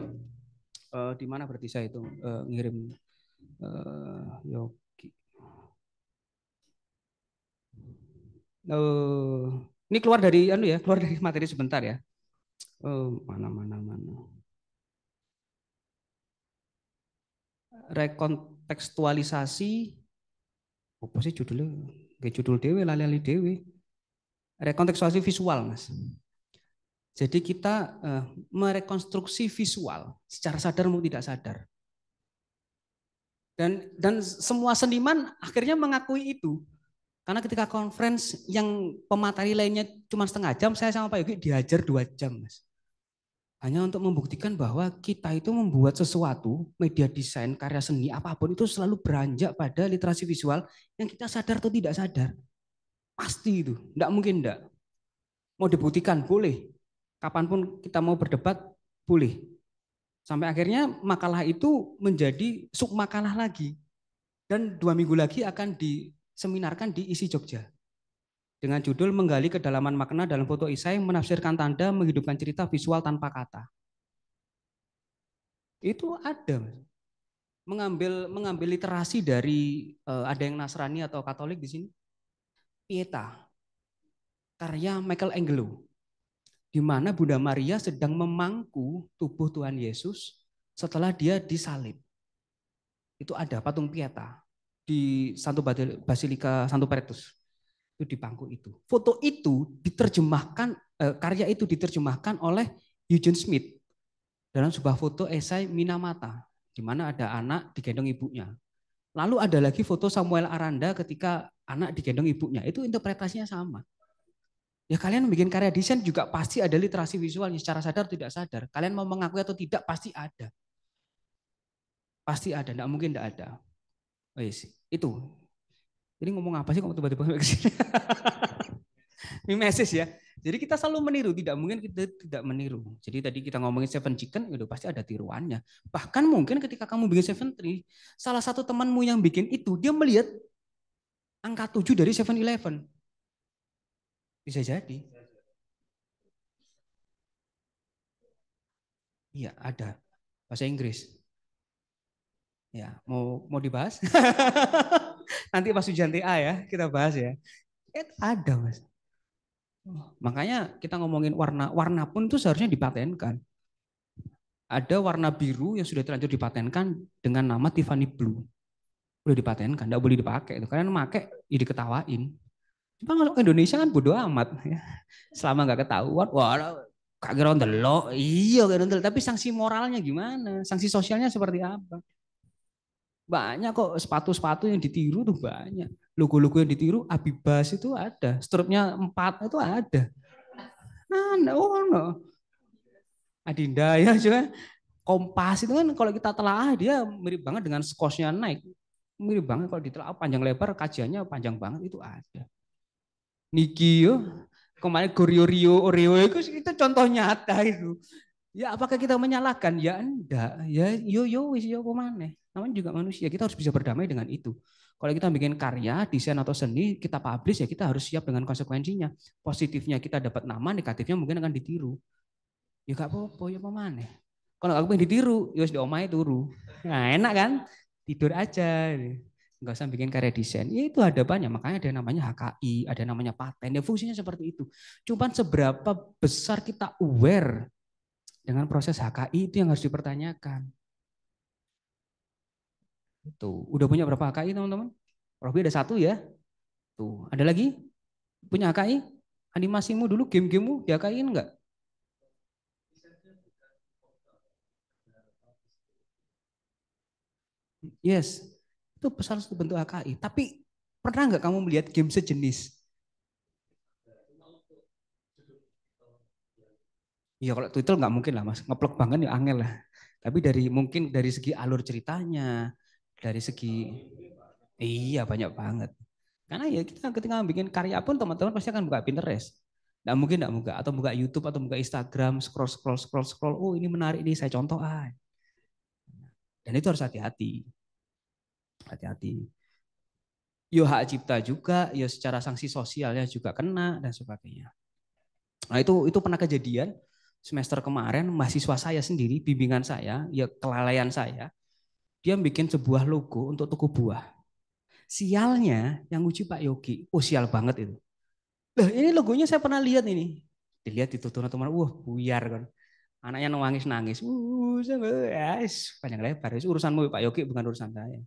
Di mana berarti saya itu ngirim Yogi. Ini keluar dari materi sebentar ya. Mana. Rekontekstualisasi. Apa sih judulnya? Kayak judul dewe, lali-lali dewe. Rekontekstualisasi visual, Mas. Jadi kita merekonstruksi visual secara sadar maupun tidak sadar. Dan semua seniman akhirnya mengakui itu. Karena ketika conference yang pemateri lainnya cuma setengah jam, saya sama Pak Yogi dihajar 2 jam, Mas. Hanya untuk membuktikan bahwa kita itu membuat sesuatu, media desain, karya seni, apapun itu selalu beranjak pada literasi visual yang kita sadar atau tidak sadar. Pasti itu, enggak mungkin enggak. Mau dibuktikan, boleh. Kapanpun kita mau berdebat, boleh. Sampai akhirnya makalah itu menjadi submakalah lagi. Dan 2 minggu lagi akan diseminarkan di ISI Jogja. Dengan judul Menggali Kedalaman Makna dalam Foto Esai, Menafsirkan Tanda, Menghidupkan Cerita Visual Tanpa Kata. Itu ada. Mengambil literasi dari ada yang Nasrani atau Katolik di sini. Pieta. Karya Michelangelo. Di mana Bunda Maria sedang memangku tubuh Tuhan Yesus setelah dia disalib. Itu ada patung Pieta di Basilika Santo Petrus. Itu di pangku itu. Foto itu diterjemahkan, karya itu diterjemahkan oleh Eugene Smith dalam sebuah foto esai Minamata, di mana ada anak digendong ibunya. Lalu ada lagi foto Samuel Aranda ketika anak digendong ibunya. Itu interpretasinya sama. Ya kalian bikin karya desain juga pasti ada literasi visualnya secara sadar atau tidak sadar. Kalian mau mengakui atau tidak pasti ada. Pasti ada, tidak mungkin tidak ada. Oh yes, itu. Ini ngomong apa sih kok tiba-tiba ke sini? Mimesis ya. Jadi kita selalu meniru, tidak mungkin kita tidak meniru. Jadi tadi kita ngomongin Seven Chicken, itu pasti ada tiruannya. Bahkan mungkin ketika kamu bikin Seven Tree, salah satu temanmu yang bikin itu, dia melihat angka 7 dari 7-Eleven. Bisa jadi. Iya, ada. Bahasa Inggris. Ya, mau dibahas? Nanti pas ujian TA ya, kita bahas ya. Ada, Mas. Makanya kita ngomongin warna pun itu seharusnya dipatenkan. Ada warna biru yang sudah terlanjur dipatenkan dengan nama Tiffany Blue. Udah dipatenkan, enggak boleh dipakai. Kalian pakai, ya diketawain. Cuma kalau ke Indonesia kan bodo amat. Ya. Selama nggak ketahuan, wah kagak rondel lo, iya kagak rondel. Tapi sanksi moralnya gimana? Sanksi sosialnya seperti apa? Banyak kok sepatu-sepatu yang ditiru tuh banyak. Logo-logo yang ditiru, Abibas itu ada. Strupnya 4 itu ada. Nah, no. Adinda ya juga. Kompas itu kan kalau kita telaah dia mirip banget dengan skosnya Nike. Mirip banget kalau ditelaah panjang lebar, kajiannya panjang banget itu ada. Niki yo, kemarin Gorio Oreo itu contoh nyata itu. Ya apakah kita menyalahkan? Ya enggak. Ya wis yo kemana? Namanya juga manusia. Kita harus bisa berdamai dengan itu. Kalau kita bikin karya, desain atau seni, kita publish ya kita harus siap dengan konsekuensinya. Positifnya kita dapat nama, negatifnya mungkin akan ditiru. Ya gak apa-apa, ya mana? Kalau aku pengen ditiru, ya di omah turu. Nah enak kan? Tidur aja. Enggak usah bikin karya desain. Ya itu ada banyak, makanya ada namanya HKI, ada namanya paten. Ya fungsinya seperti itu. Cuman seberapa besar kita aware dengan proses HKI itu yang harus dipertanyakan. Tuh, udah punya berapa HKI teman-teman? Robi ada 1 ya. Tuh, ada lagi? Punya HKI? Animasimu dulu, game-gamemu di HKI-in enggak? Yes, itu salah satu bentuk HKI. Tapi pernah nggak kamu melihat game sejenis? Iya kalau Twitter nggak mungkin lah mas, ngeplok banget ya angel lah. Tapi mungkin dari segi alur ceritanya, dari segi iya banyak banget. Karena ya kita ketika bikin karya pun teman-teman pasti akan buka Pinterest. Nggak mungkin nggak buka atau buka YouTube atau buka Instagram, scroll. Oh ini menarik nih, saya contoh ah. Dan itu harus hati-hati. Hati-hati. Yo hak cipta juga, yo secara sanksi sosialnya juga kena dan sebagainya. Nah itu pernah kejadian semester kemarin mahasiswa saya sendiri, bimbingan saya, ya kelalaian saya, dia bikin sebuah logo untuk toko buah. Sialnya yang uji Pak Yogi, sial banget itu. Lah ini logonya saya pernah lihat ini. Dilihat ditutur teman, wah buyar kan. Anaknya nangis. Panjang lebar. Urusanmu Pak Yogi bukan urusan saya.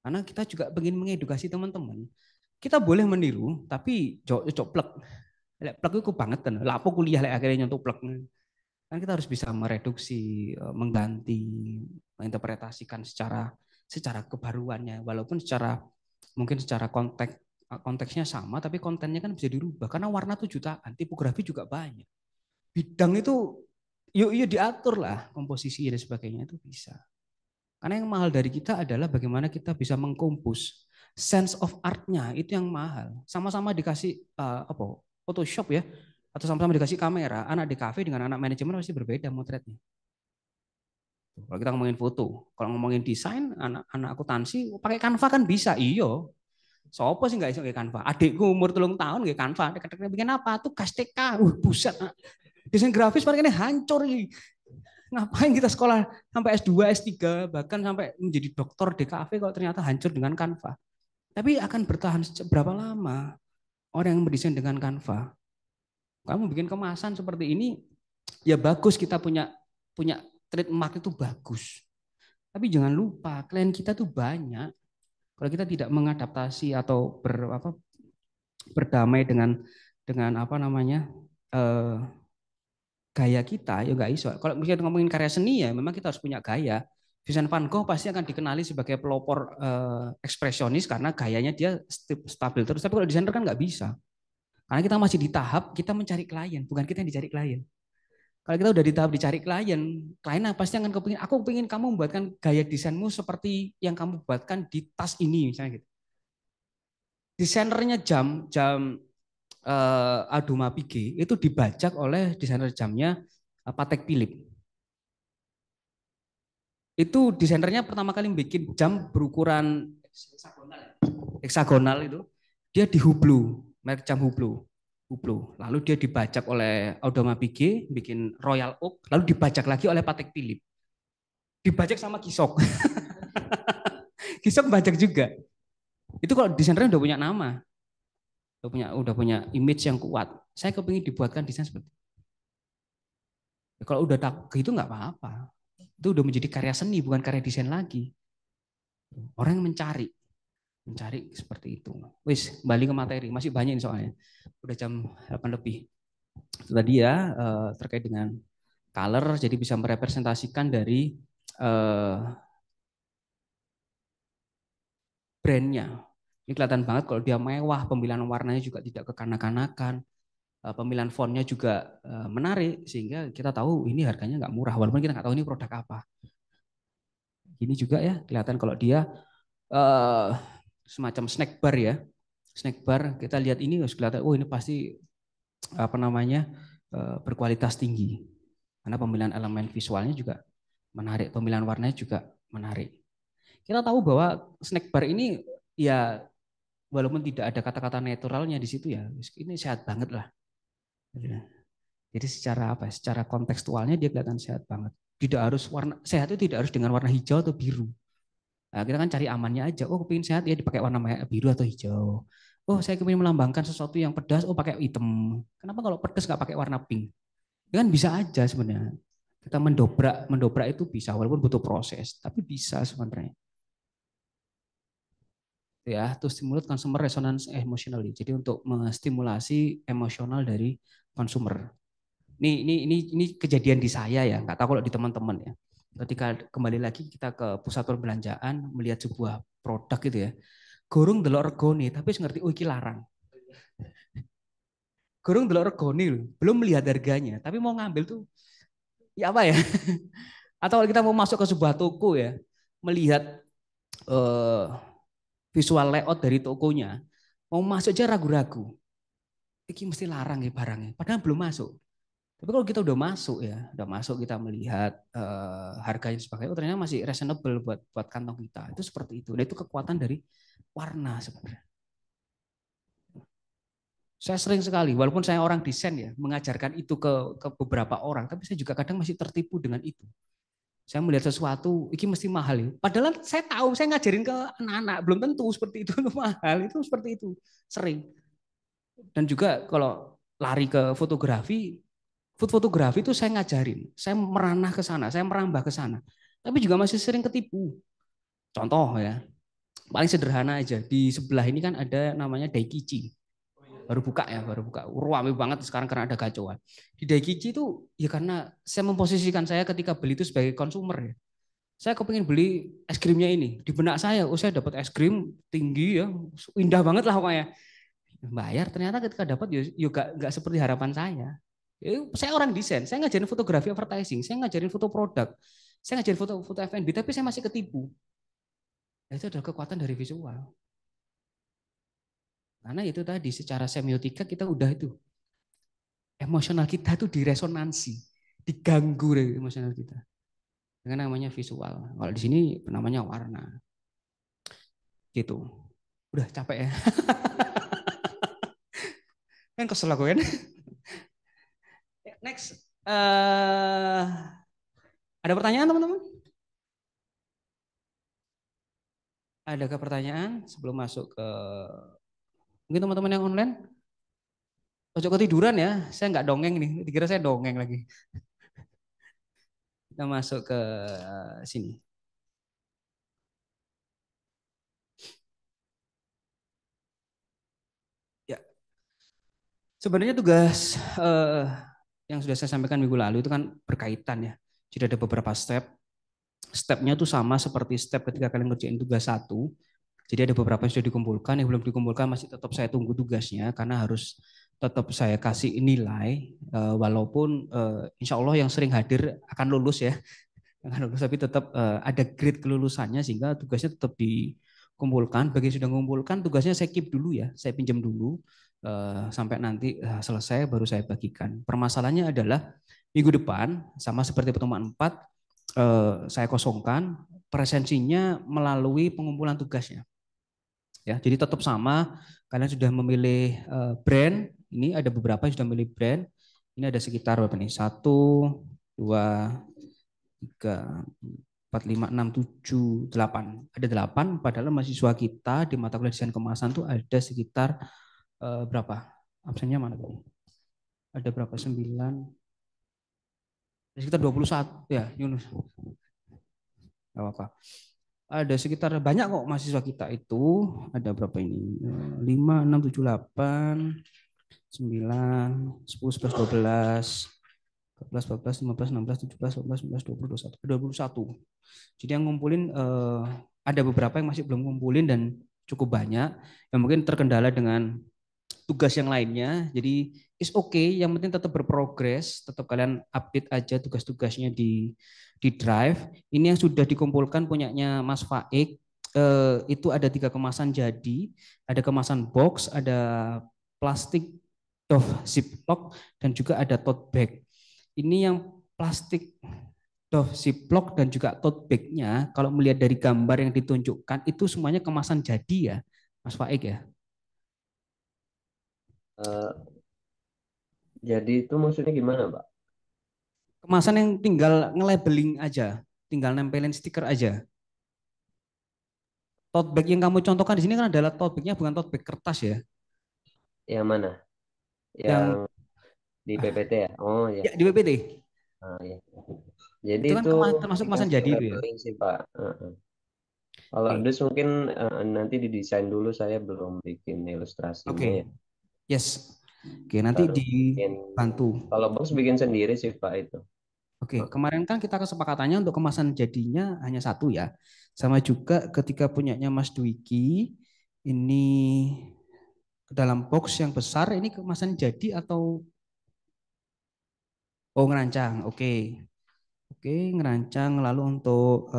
Karena kita juga ingin mengedukasi teman-teman. Kita boleh meniru, tapi plek. Plek itu banget kan. Lapo kuliah akhirnya nyentuh plek. Kan kita harus bisa mereduksi, mengganti, menginterpretasikan secara kebaruannya. Walaupun mungkin secara konteksnya sama, tapi kontennya kan bisa dirubah. Karena warna tuh jutaan, tipografi juga banyak. bidang itu yuk diatur lah komposisi dan sebagainya itu bisa. Karena yang mahal dari kita adalah bagaimana kita bisa mengkompos sense of art-nya itu yang mahal. Sama-sama dikasih Photoshop ya, atau sama-sama dikasih kamera. Anak di kafe dengan anak manajemen pasti berbeda motretnya. Kalau kita ngomongin foto, kalau ngomongin desain, anak akuntansi pakai Canva kan bisa, iyo. Sopo sih nggak bisa pakai Canva? Adikku umur 3 tahun nggak Canva, kadang-kadang bikin apa? Tuh TK, buset. Desain grafis paling ini hancur ini. Ngapain kita sekolah sampai S2, S3, bahkan sampai menjadi doktor di kafe kalau ternyata hancur dengan Canva. Tapi akan bertahan berapa lama orang yang mendesain dengan Canva? Kamu bikin kemasan seperti ini, ya bagus kita punya trademark itu bagus. Tapi jangan lupa klien kita tuh banyak. Kalau kita tidak mengadaptasi atau berdamai dengan gaya kita, ya nggak iso. Kalau misalnya ngomongin karya seni ya, memang kita harus punya gaya. Vincent van Gogh pasti akan dikenali sebagai pelopor ekspresionis karena gayanya dia stabil terus. Tapi kalau desainer kan nggak bisa. Karena kita masih di tahap kita mencari klien, bukan kita yang dicari klien. Kalau kita udah di tahap dicari klien pasti akan kepingin, aku pengen kamu membuatkan gaya desainmu seperti yang kamu buatkan di tas ini misalnya gitu. Desainernya jam Audemars Piguet itu dibajak oleh desainer jamnya Patek Philippe. Itu desainernya pertama kali bikin jam berukuran heksagonal itu, dia di Hublot, merek jam Hublot. Lalu dia dibajak oleh Audemars Piguet, bikin Royal Oak, lalu dibajak lagi oleh Patek Philippe. Dibajak sama Tissot. Tissot bajak juga. Itu kalau desainernya udah punya nama. Udah punya image yang kuat. Saya kepingin dibuatkan desain seperti itu. Kalau udah tak gitu nggak apa-apa. Itu udah menjadi karya seni, bukan karya desain lagi. Orang yang mencari seperti itu. Wis, balik ke materi, masih banyak ini soalnya. Udah jam 8 lebih. Itu tadi ya terkait dengan color, jadi bisa merepresentasikan dari brandnya. Ini kelihatan banget kalau dia mewah, pemilihan warnanya juga tidak kekanak-kanakan, pemilihan fontnya juga menarik, sehingga kita tahu ini harganya nggak murah, walaupun kita nggak tahu ini produk apa. Ini juga ya, kelihatan kalau dia semacam snack bar ya. Snack bar, kita lihat ini harus kelihatan, oh ini pasti berkualitas tinggi. Karena pemilihan elemen visualnya juga menarik, pemilihan warnanya juga menarik. Kita tahu bahwa snack bar ini ya walaupun tidak ada kata-kata naturalnya di situ ya, ini sehat banget lah. Jadi secara kontekstualnya dia kelihatan sehat banget. Tidak harus warna sehat itu tidak harus dengan warna hijau atau biru. Nah, kita kan cari amannya aja. Oh, kepingin sehat ya dipakai warna biru atau hijau. Oh, saya kepingin melambangkan sesuatu yang pedas. Oh, pakai hitam. Kenapa kalau pedas nggak pakai warna pink? Ya kan bisa aja sebenarnya. Kita mendobrak itu bisa, walaupun butuh proses, tapi bisa sebenarnya. Ya, to stimulate consumer resonance emotionally. Jadi untuk menstimulasi emosional dari consumer. Ini kejadian di saya ya, nggak tahu kalau di teman-teman ya. Ketika kembali lagi kita ke pusat perbelanjaan melihat sebuah produk gitu ya, gorong delok regone tapi ngerti oh iki larang. Gorong delok regone belum melihat harganya, tapi mau ngambil tuh ya apa ya? Atau kalau kita mau masuk ke sebuah toko ya, melihat visual layout dari tokonya, mau masuk aja ragu-ragu. Iki mesti larang ya barangnya, padahal belum masuk. Tapi kalau kita udah masuk kita melihat harganya sebagainya, oh, ternyata masih reasonable buat kantong kita. Itu seperti itu. Nah, itu kekuatan dari warna sebenarnya. Saya sering sekali, walaupun saya orang desain ya, mengajarkan itu ke beberapa orang, tapi saya juga kadang masih tertipu dengan itu. Saya melihat sesuatu, ini mesti mahal ya. Padahal saya tahu, saya ngajarin ke anak-anak, belum tentu seperti itu mahal, itu seperti itu, sering. Dan juga kalau lari ke fotografi, food fotografi itu saya ngajarin, saya meranah ke sana, saya merambah ke sana. Tapi juga masih sering ketipu. Contoh ya, paling sederhana aja, di sebelah ini kan ada namanya Daikichi. Baru buka, ramai banget sekarang karena ada gacauan. Di Daikichi itu ya karena saya memposisikan saya ketika beli itu sebagai konsumer ya. Saya kepingin beli es krimnya ini. Di benak saya, saya dapat es krim tinggi ya, indah banget lah pokoknya. Bayar, ternyata ketika dapat ya nggak seperti harapan saya. Saya orang desain, saya ngajarin fotografi advertising, saya ngajarin foto produk, saya ngajarin foto F&B, tapi saya masih ketipu. Nah, itu adalah kekuatan dari visual. Karena itu tadi secara semiotika kita udah itu emosional kita itu diresonansi, diganggu deh emosional kita. Dengan namanya visual. Kalau di sini namanya warna. Gitu. Udah capek ya. Kan kesel aku kan. Next. Ada pertanyaan teman-teman? Adakah pertanyaan sebelum masuk ke mungkin teman-teman yang online? Ojo ketiduran ya, saya nggak dongeng nih. Dikira saya dongeng lagi. Kita masuk ke sini. Ya, sebenarnya tugas yang sudah saya sampaikan minggu lalu itu kan berkaitan ya. Jadi ada beberapa step. Stepnya tuh sama seperti step ketika kalian ngerjain tugas satu. Jadi ada beberapa yang sudah dikumpulkan, yang belum dikumpulkan masih tetap saya tunggu tugasnya karena harus tetap saya kasih nilai walaupun insya Allah yang sering hadir akan lulus ya, akan lulus tapi tetap ada grade kelulusannya sehingga tugasnya tetap dikumpulkan. Bagi yang sudah mengumpulkan tugasnya saya keep dulu ya, saya pinjam dulu sampai nanti selesai baru saya bagikan. Permasalahannya adalah minggu depan sama seperti pertemuan 4 saya kosongkan presensinya melalui pengumpulan tugasnya. Ya, jadi tetap sama. Kalian sudah memilih brand. Ini ada beberapa yang sudah memilih brand. Ini ada sekitar berapa nih? 1, 2, 3, 4, 5, 6, 7, 8. Ada 8. Padahal mahasiswa kita di mata kuliah desain kemasan tuh ada sekitar berapa? Absennya mana tadi? Ada berapa? 9. Sekitar 21 ya, Yunus. Gak apa-apa. Ada sekitar banyak kok mahasiswa kita itu. Ada berapa ini? 5, 6, 7, 8, 9, 10, 11, 12, 13, 14, 15, 16, 17, 18, 19, 20, 21. 21. Jadi yang ngumpulin ada beberapa yang masih belum ngumpulin dan cukup banyak. Yang mungkin terkendala dengan tugas yang lainnya. Jadi is okay, yang penting tetap berprogres, tetap kalian update aja tugas-tugasnya di Drive. Ini yang sudah dikumpulkan punyanya Mas Faik. Itu ada 3 kemasan jadi, ada kemasan box, ada plastik doff ziplock dan juga ada tote bag. Ini yang plastik doff ziplock dan juga tote bag-nya kalau melihat dari gambar yang ditunjukkan itu semuanya kemasan jadi ya, Mas Faik ya. Jadi itu maksudnya gimana, Pak? Kemasan yang tinggal nge-labeling aja, tinggal nempelin stiker aja. Tote bag yang kamu contohkan di sini kan adalah tote bag-nya bukan tote bag kertas ya. Yang mana? Yang Yang di PPT ya? Oh ya. ya di PPT. Ya. Jadi Itu kan itu termasuk kemasan dikasih jadi itu ya. labeling sih, Pak. Kalau Oke. dus mungkin nanti didesain dulu, saya belum bikin ilustrasinya ya. Yes. Oke, nanti Baru bikin, dibantu. kalau box bikin sendiri sih Pak itu. Oke, kemarin kan kita kesepakatannya untuk kemasan jadinya hanya 1 ya. Sama juga ketika punyanya Mas Dwiki, ini dalam box yang besar, ini kemasan jadi atau ngerancang. Oke. Oke, ngerancang. Lalu untuk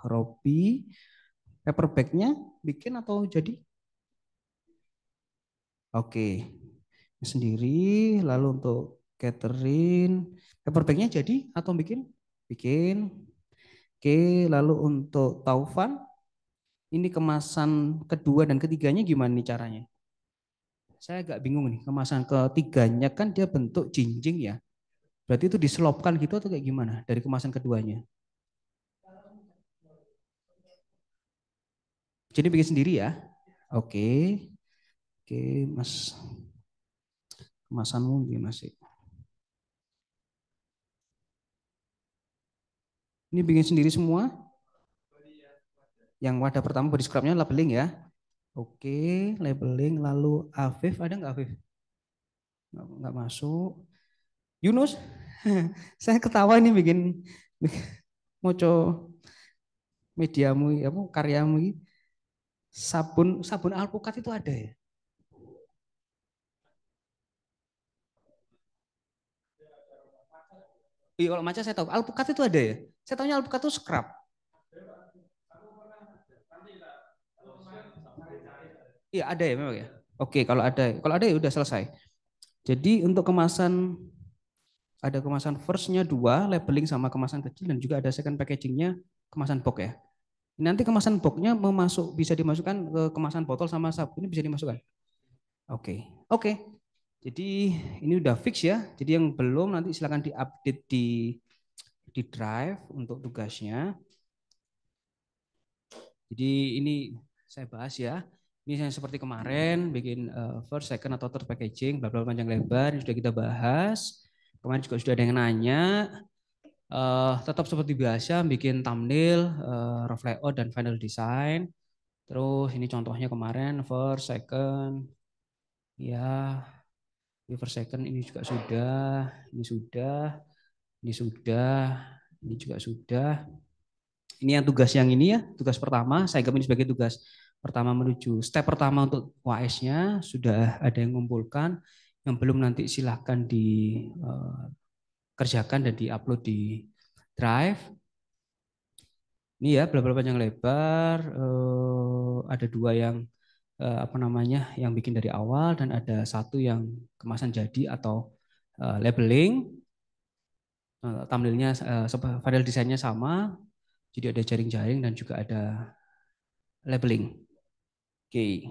Robby, paper bag-nya bikin atau jadi? Oke, sendiri. Lalu untuk Catherine, paper bag-nya jadi atau bikin? Bikin. Oke, lalu untuk Taufan, ini kemasan kedua dan ketiganya gimana nih caranya? Saya agak bingung nih, kemasan ketiganya kan dia bentuk jinjing ya. Berarti itu diselopkan gitu atau kayak gimana dari kemasan keduanya? Jadi bikin sendiri ya? Oke. Oke, Mas. Kemasanmu gimana sih? Ini bikin sendiri semua? Yang wadah pertama body scrubnya labeling ya? Oke, labeling. Lalu Afif, ada nggak Afif? Nggak masuk. Yunus, saya ketawa ini bikin moco mediamu, apa karyamu ini. Sabun alpukat itu ada ya? Iya, kalau matcha saya tahu. Alpukat itu ada ya? Saya tahunya alpukat itu scrub. Iya, ada ya memang ya. Oke, kalau ada ya udah selesai. Jadi untuk kemasan ada kemasan first-nya 2, labeling sama kemasan kecil, dan juga ada second packaging-nya kemasan box ya. Nanti kemasan box-nya bisa dimasukkan ke kemasan botol sama sabun, ini bisa dimasukkan. Oke. Oke. Jadi ini udah fix ya. Jadi yang belum nanti silakan diupdate di Drive untuk tugasnya. Jadi ini saya bahas ya. Ini saya seperti kemarin bikin first, second atau third packaging, bla bla panjang lebar, ini sudah kita bahas. Kemarin juga sudah ada yang nanya. Tetap seperti biasa bikin thumbnail, rough layout dan final design. Terus ini contohnya kemarin first, second, ya, ini first, second ini juga sudah, ini sudah, ini sudah, ini juga sudah. Ini yang tugas yang ini ya, tugas pertama. Saya anggap ini sebagai tugas pertama menuju step pertama untuk UAS-nya. Sudah ada yang mengumpulkan, yang belum nanti silahkan dikerjakan dan diupload di Drive. Ini ya, bla bla panjang lebar. Ada 2 yang yang bikin dari awal, dan ada 1 yang kemasan jadi atau labeling. Thumbnailnya, file desainnya sama. Jadi ada jaring-jaring dan juga ada labeling. Oke.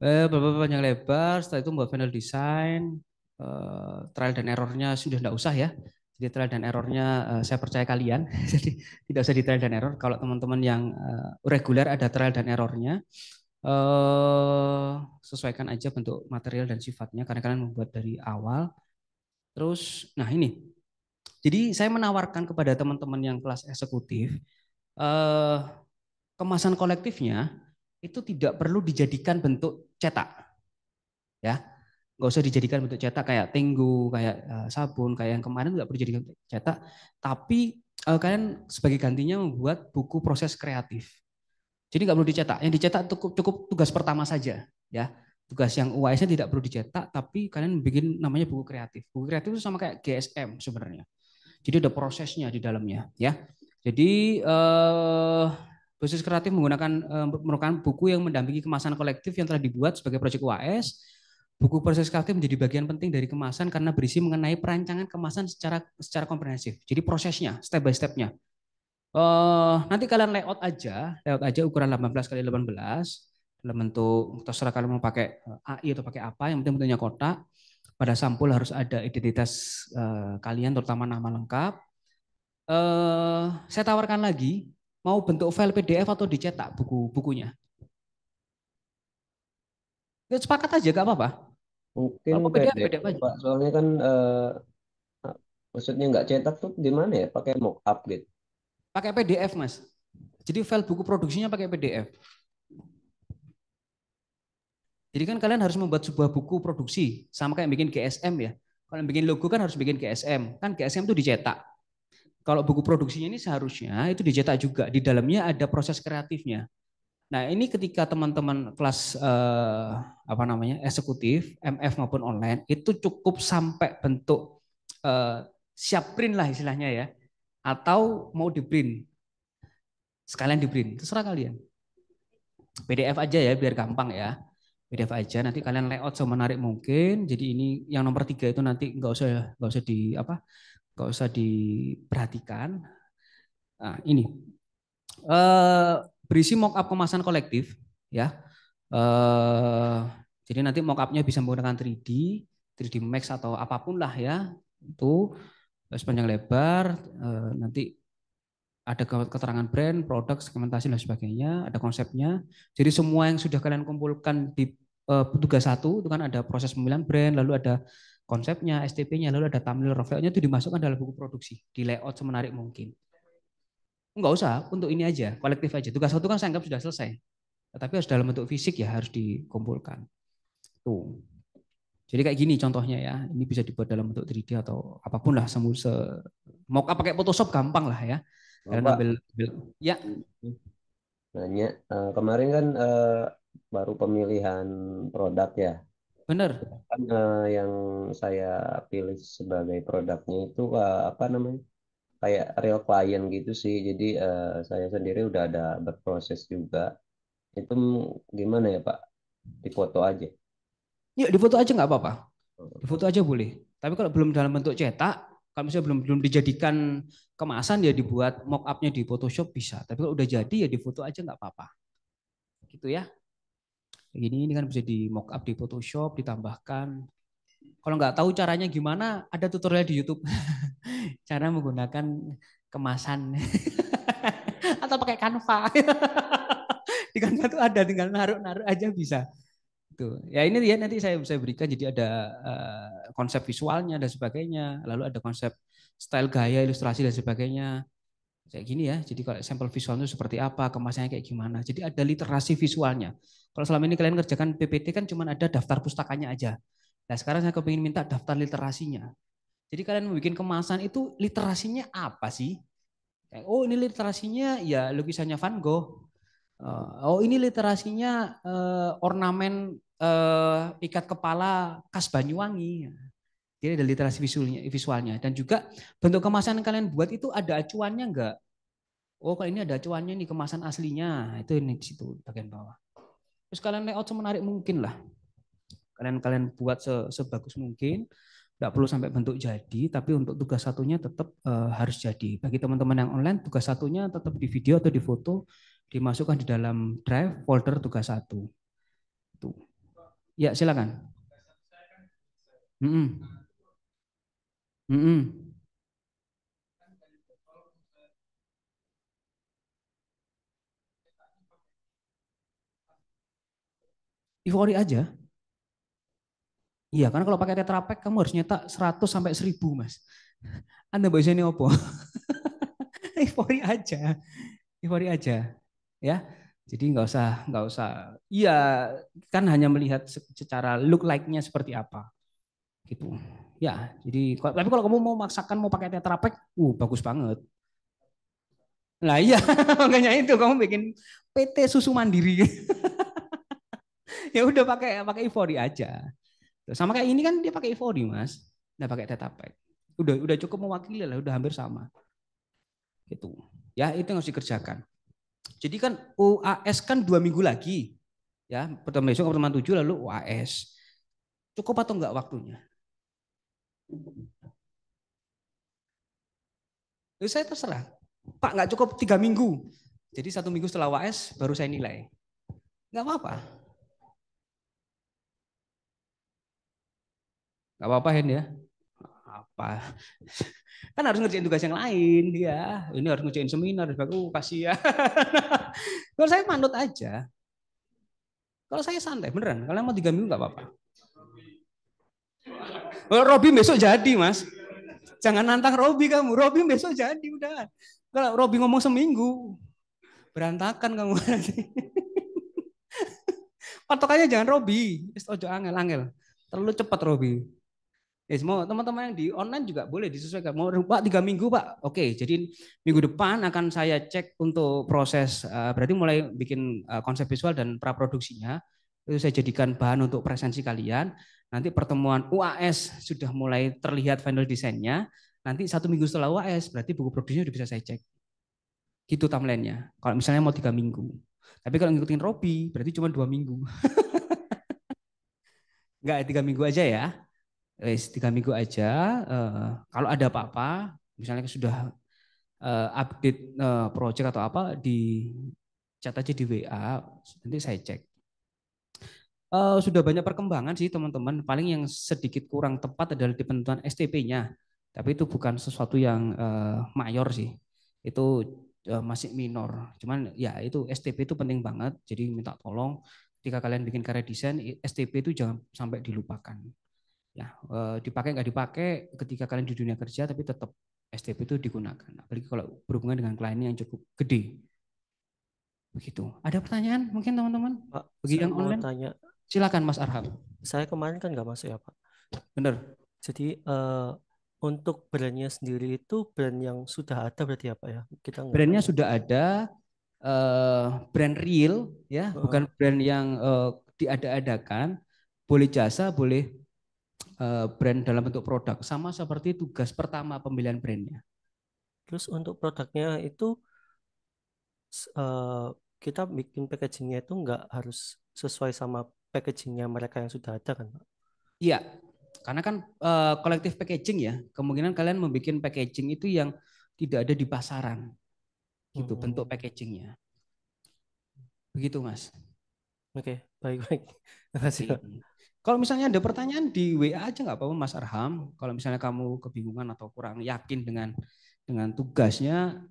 Beberapa panjang lebar, setelah itu membuat final design, trial dan errornya sudah tidak usah ya. Jadi trial dan errornya saya percaya kalian, jadi tidak usah di trial dan error. Kalau teman-teman yang reguler ada trial dan errornya, sesuaikan aja bentuk material dan sifatnya karena kalian membuat dari awal. Terus, nah ini, jadi saya menawarkan kepada teman-teman yang kelas eksekutif, kemasan kolektifnya itu tidak perlu dijadikan bentuk cetak, ya, nggak usah dijadikan bentuk cetak kayak Tenggu, kayak sabun, kayak yang kemarin nggak perlu dijadikan cetak, tapi kalian sebagai gantinya membuat buku proses kreatif. Jadi nggak perlu dicetak, yang dicetak cukup tugas pertama saja, ya. Tugas yang UAS-nya tidak perlu dicetak, tapi kalian bikin namanya buku kreatif. Buku kreatif itu sama kayak GSM sebenarnya. Jadi ada prosesnya di dalamnya, ya. Jadi proses kreatif merupakan buku yang mendampingi kemasan kolektif yang telah dibuat sebagai proyek UAS. Buku proses kreatif menjadi bagian penting dari kemasan karena berisi mengenai perancangan kemasan secara komprehensif. Jadi prosesnya, step by step-nya. Nanti kalian layout aja ukuran 18 kali 18 dalam bentuk, terserah kalian mau pakai AI atau pakai apa, yang penting bentuknya kotak. Pada sampul harus ada identitas kalian, terutama nama lengkap. Saya tawarkan lagi, mau bentuk file PDF atau dicetak bukunya. Ya, sepakat aja, gak apa-apa. Mungkin Kalau PDF, PDF aja. Pak. Soalnya kan maksudnya nggak cetak tuh gimana ya? Pakai mockup gitu. Pakai PDF, Mas. Jadi file buku produksinya pakai PDF. Jadi kan kalian harus membuat sebuah buku produksi, sama kayak bikin GSM ya. Kalau bikin logo kan harus bikin GSM, kan GSM itu dicetak. Kalau buku produksinya ini seharusnya itu dicetak juga. Di dalamnya ada proses kreatifnya. Nah ini ketika teman-teman kelas eksekutif, MF maupun online, itu cukup sampai bentuk siap print lah istilahnya ya. Atau mau di print, sekalian di print, terserah kalian. PDF aja ya biar gampang ya. PDF aja, nanti kalian layout semenarik mungkin. Jadi ini yang nomor 3 itu nanti nggak usah diperhatikan. Nah, ini berisi mockup kemasan kolektif ya. Jadi nanti mockupnya bisa menggunakan 3D Max atau apapun lah ya. Itu sepanjang lebar, nanti ada keterangan brand, produk, segmentasi dan sebagainya, ada konsepnya. Jadi semua yang sudah kalian kumpulkan di tugas 1 itu kan ada proses pemilihan brand, lalu ada konsepnya, STP-nya, lalu ada thumbnail, rough-nya itu dimasukkan dalam buku produksi, di layout semenarik mungkin. Enggak usah, untuk ini aja, kolektif aja. Tugas 1 kan saya anggap sudah selesai. Tapi harus dalam bentuk fisik ya, harus dikumpulkan. Tuh. Jadi kayak gini contohnya ya, ini bisa dibuat dalam bentuk 3D atau apapun lah, mau pakai Photoshop gampang lah ya. Kalian ambil ya. Nanya, kemarin kan baru pemilihan produk ya. Bener. Kan yang saya pilih sebagai produknya itu apa namanya? Kayak real client gitu sih. Jadi saya sendiri udah ada berproses juga. Itu gimana ya Pak? Dipoto aja. Yuk difoto aja nggak apa-apa. Difoto aja boleh. Tapi kalau belum dalam bentuk cetak, kalau misalnya belum dijadikan kemasan ya dibuat mock up-nya di Photoshop bisa. Tapi kalau udah jadi ya difoto aja nggak apa-apa. Gitu ya. Ini kan bisa di mock up di Photoshop, ditambahkan. Kalau nggak tahu caranya gimana, ada tutorial di YouTube. Cara menggunakan kemasan atau pakai Canva. Di Canva itu ada, tinggal naruh-naruh aja bisa. Tuh. Ya ini dia nanti saya berikan, jadi ada konsep visualnya dan sebagainya, lalu ada konsep style gaya ilustrasi dan sebagainya. Kayak gini ya. Jadi kalau sampel visualnya seperti apa, kemasannya kayak gimana. Jadi ada literasi visualnya. Kalau selama ini kalian kerjakan PPT kan cuma ada daftar pustakanya aja. Nah, sekarang saya kepingin minta daftar literasinya. Jadi kalian membuat kemasan itu literasinya apa sih? Oh, ini literasinya ya lukisannya Van Gogh. Oh, ini literasinya ornamen ikat kepala khas Banyuwangi. Jadi ada literasi visualnya dan juga bentuk kemasan yang kalian buat itu ada acuannya enggak? Oh, kalau ini ada acuannya nih kemasan aslinya. Itu ini di situ bagian bawah. Terus kalian layout semenarik mungkin lah. Kalian buat sebagus mungkin. Nggak perlu sampai bentuk jadi, tapi untuk tugas satunya tetap harus jadi. Bagi teman-teman yang online, tugas satunya tetap di video atau di foto, dimasukkan di dalam drive folder tugas satu. Tuh. Ya, silakan. Mm-mm. Mm-mm. Ivory aja. Iya, karena kalau pakai Tetra Pak kamu harus nyetak 100 sampai 1000, Mas. Anda bahasa ini apa? Ivory aja. Ivory aja. Ya. Jadi nggak usah. Iya, kan hanya melihat secara look like-nya seperti apa. Gitu. Ya, jadi tapi kalau kamu mau maksakan mau pakai Tetra Pak, bagus banget. Nah, iya, makanya itu kamu bikin PT susu mandiri. Ya udah pakai pakai Ivory aja. Sama kayak ini kan dia pakai Ivory, Mas. Nggak pakai Tetra Pak. Udah cukup mewakili lah, udah hampir sama. Gitu. Ya, itu yang harus dikerjakan. Jadi kan UAS kan 2 minggu lagi. Ya, pertemuan besok pertemuan 7 lalu UAS. Cukup atau enggak waktunya? Saya terserah. Pak, nggak cukup 3 minggu. Jadi 1 minggu setelah UAS baru saya nilai. Nggak apa-apa. Nggak apa-apa Hen ya. Apa? Kan harus ngerjain tugas yang lain ya. Ini harus ngerjain seminar. Kasihan. Kalau saya manut aja. Kalau saya santai beneran. Kalian mau 3 minggu nggak apa-apa. Robi besok jadi Mas. Jangan nantang Robi kamu. Robi besok jadi udah. Kalau Robi ngomong seminggu, berantakan kamu nanti. Patokannya jangan Robi. Ojo angel-angel. Terlalu cepat Robi. Ya, semua teman-teman yang di online juga boleh disesuaikan. Mau Pak 3 minggu Pak. Oke, jadi minggu depan akan saya cek untuk proses. Berarti mulai bikin konsep visual dan praproduksinya. Itu saya jadikan bahan untuk presensi kalian. Nanti pertemuan UAS sudah mulai terlihat final desainnya. Nanti 1 minggu setelah UAS berarti buku produksinya sudah bisa saya cek. Gitu timelinenya. Kalau misalnya mau 3 minggu. Tapi kalau ngikutin Robi berarti cuma 2 minggu. Enggak, 3 minggu aja ya. 3 minggu aja. Kalau ada apa-apa, misalnya sudah update project atau apa, di chat aja di WA, nanti saya cek. Sudah banyak perkembangan sih teman-teman. Paling yang sedikit kurang tepat adalah di penentuan STP-nya. Tapi itu bukan sesuatu yang mayor sih. Itu masih minor. Cuman ya itu STP itu penting banget. Jadi minta tolong ketika kalian bikin karya desain, STP itu jangan sampai dilupakan. Ya, dipakai nggak dipakai ketika kalian di dunia kerja, tapi tetap STP itu digunakan. Apalagi kalau berhubungan dengan kliennya yang cukup gede. Begitu. Ada pertanyaan mungkin teman-teman? Pak, Bagi saya yang mau online? tanya. Silakan Mas Arham. Saya kemarin kan nggak masuk ya Pak. Bener. Jadi untuk brandnya sendiri itu brand yang sudah ada berarti apa ya? Kita nggak Brandnya tahu. sudah ada, brand real ya, bukan brand yang diada-adakan. boleh jasa, boleh brand dalam bentuk produk. Sama seperti tugas pertama pemilihan brandnya. Terus untuk produknya itu eh, kita bikin packagingnya itu nggak harus sesuai sama packagingnya mereka yang sudah ada kan, Pak? Iya, karena kan kolektif packaging ya, kemungkinan kalian membuat packaging itu yang tidak ada di pasaran, gitu bentuk packagingnya. Begitu Mas. Oke, baik-baik. Terima kasih, Oke. Pak. Kalau misalnya ada pertanyaan di WA aja nggak apa-apa Mas Arham. Kalau misalnya kamu kebingungan atau kurang yakin dengan tugasnya,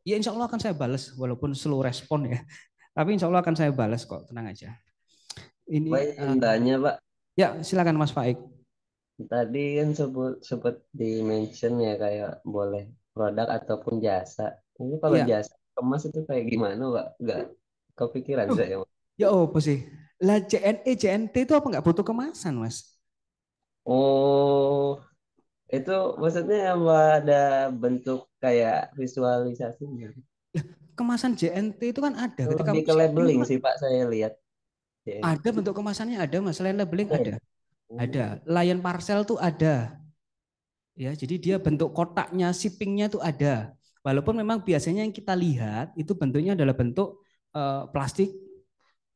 ya insya Allah akan saya balas walaupun slow respon ya. Tapi insya Allah akan saya balas kok, tenang aja. Ini Pak, izin tanya Pak, ya silakan Mas Faik. tadi kan sebut di mention ya kayak boleh produk ataupun jasa. Ini kalau Iya. jasa kemas itu kayak gimana Pak? Nggak kepikiran saya. Ya apa sih? Lah JNE, JNT itu apa nggak butuh kemasan Mas? Oh, itu maksudnya apa ada bentuk kayak visualisasinya? Kemasan JNT itu kan ada. Ketika Lebih kamu ke shipping itu labeling kan sih Pak saya lihat. ada bentuk kemasannya ada Mas. Selain labeling Ada ada. ya? Ada. Lion parcel tuh ada. Ya, jadi dia bentuk kotaknya, shippingnya tuh ada. Walaupun memang biasanya yang kita lihat itu bentuknya adalah bentuk plastik,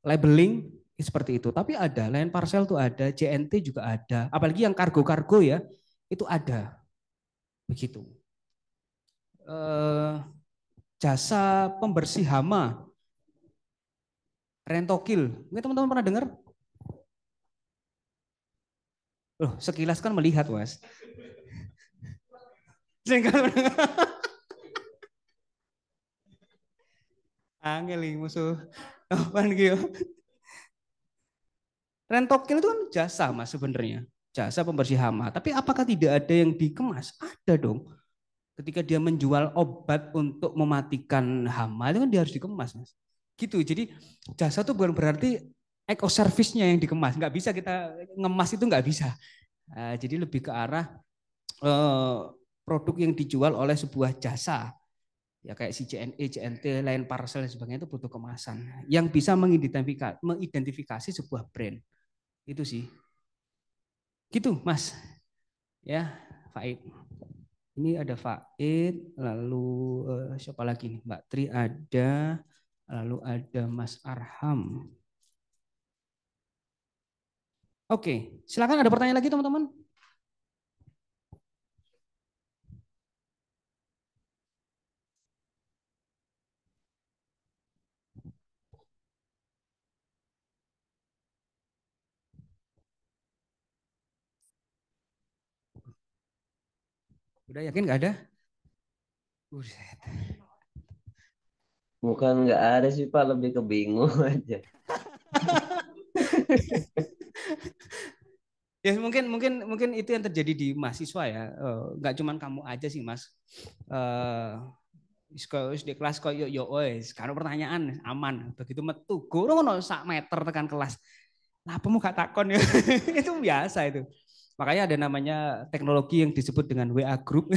labeling seperti itu. Tapi ada, Lion parcel tuh ada, JNT juga ada. Apalagi yang kargo-kargo ya, itu ada. Begitu. Jasa pembersih hama, Rentokil. Mungkin teman-teman pernah dengar? Loh, sekilas kan melihat, Mas. Angel musuh. Apaan gitu? Rentokil itu kan jasa Mas sebenarnya. Jasa pembersih hama. Tapi apakah tidak ada yang dikemas? Ada dong. Ketika dia menjual obat untuk mematikan hama itu kan dia harus dikemas Mas. Gitu. Jadi jasa itu bukan berarti eco service-nya yang dikemas. Nggak bisa kita ngemas itu nggak bisa. Jadi lebih ke arah produk yang dijual oleh sebuah jasa. Ya kayak si JNE, JNT, Lion parcel dan sebagainya itu butuh kemasan. Yang bisa mengidentifikasi sebuah brand. Itu sih. Gitu Mas. Ya, Faid. Ini ada Faid, lalu siapa lagi nih? Mbak Tri ada, lalu ada Mas Arham. Oke, silakan ada pertanyaan lagi teman-teman. Udah yakin nggak ada? Buset. Bukan nggak ada sih Pak, lebih ke bingung aja. Ya mungkin itu yang terjadi di mahasiswa ya. Nggak cuman kamu aja sih Mas. Di kelas kok yo wes, kalau pertanyaan aman. Begitu metu guru ngono sak meter tekan kelas. Lah apa gak takon ya. Itu biasa itu. Makanya ada namanya teknologi yang disebut dengan WA group.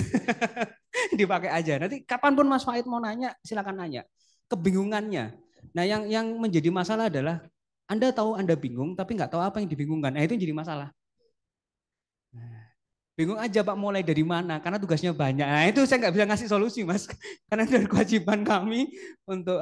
Dipakai aja. Nanti kapanpun Mas Faid mau nanya, silakan nanya. Kebingungannya. Nah, yang menjadi masalah adalah Anda tahu Anda bingung tapi nggak tahu apa yang dibingungkan. Nah, itu yang jadi masalah. Bingung aja Pak mulai dari mana karena tugasnya banyak. Nah, itu saya nggak bisa ngasih solusi Mas. Karena itu kewajiban kami untuk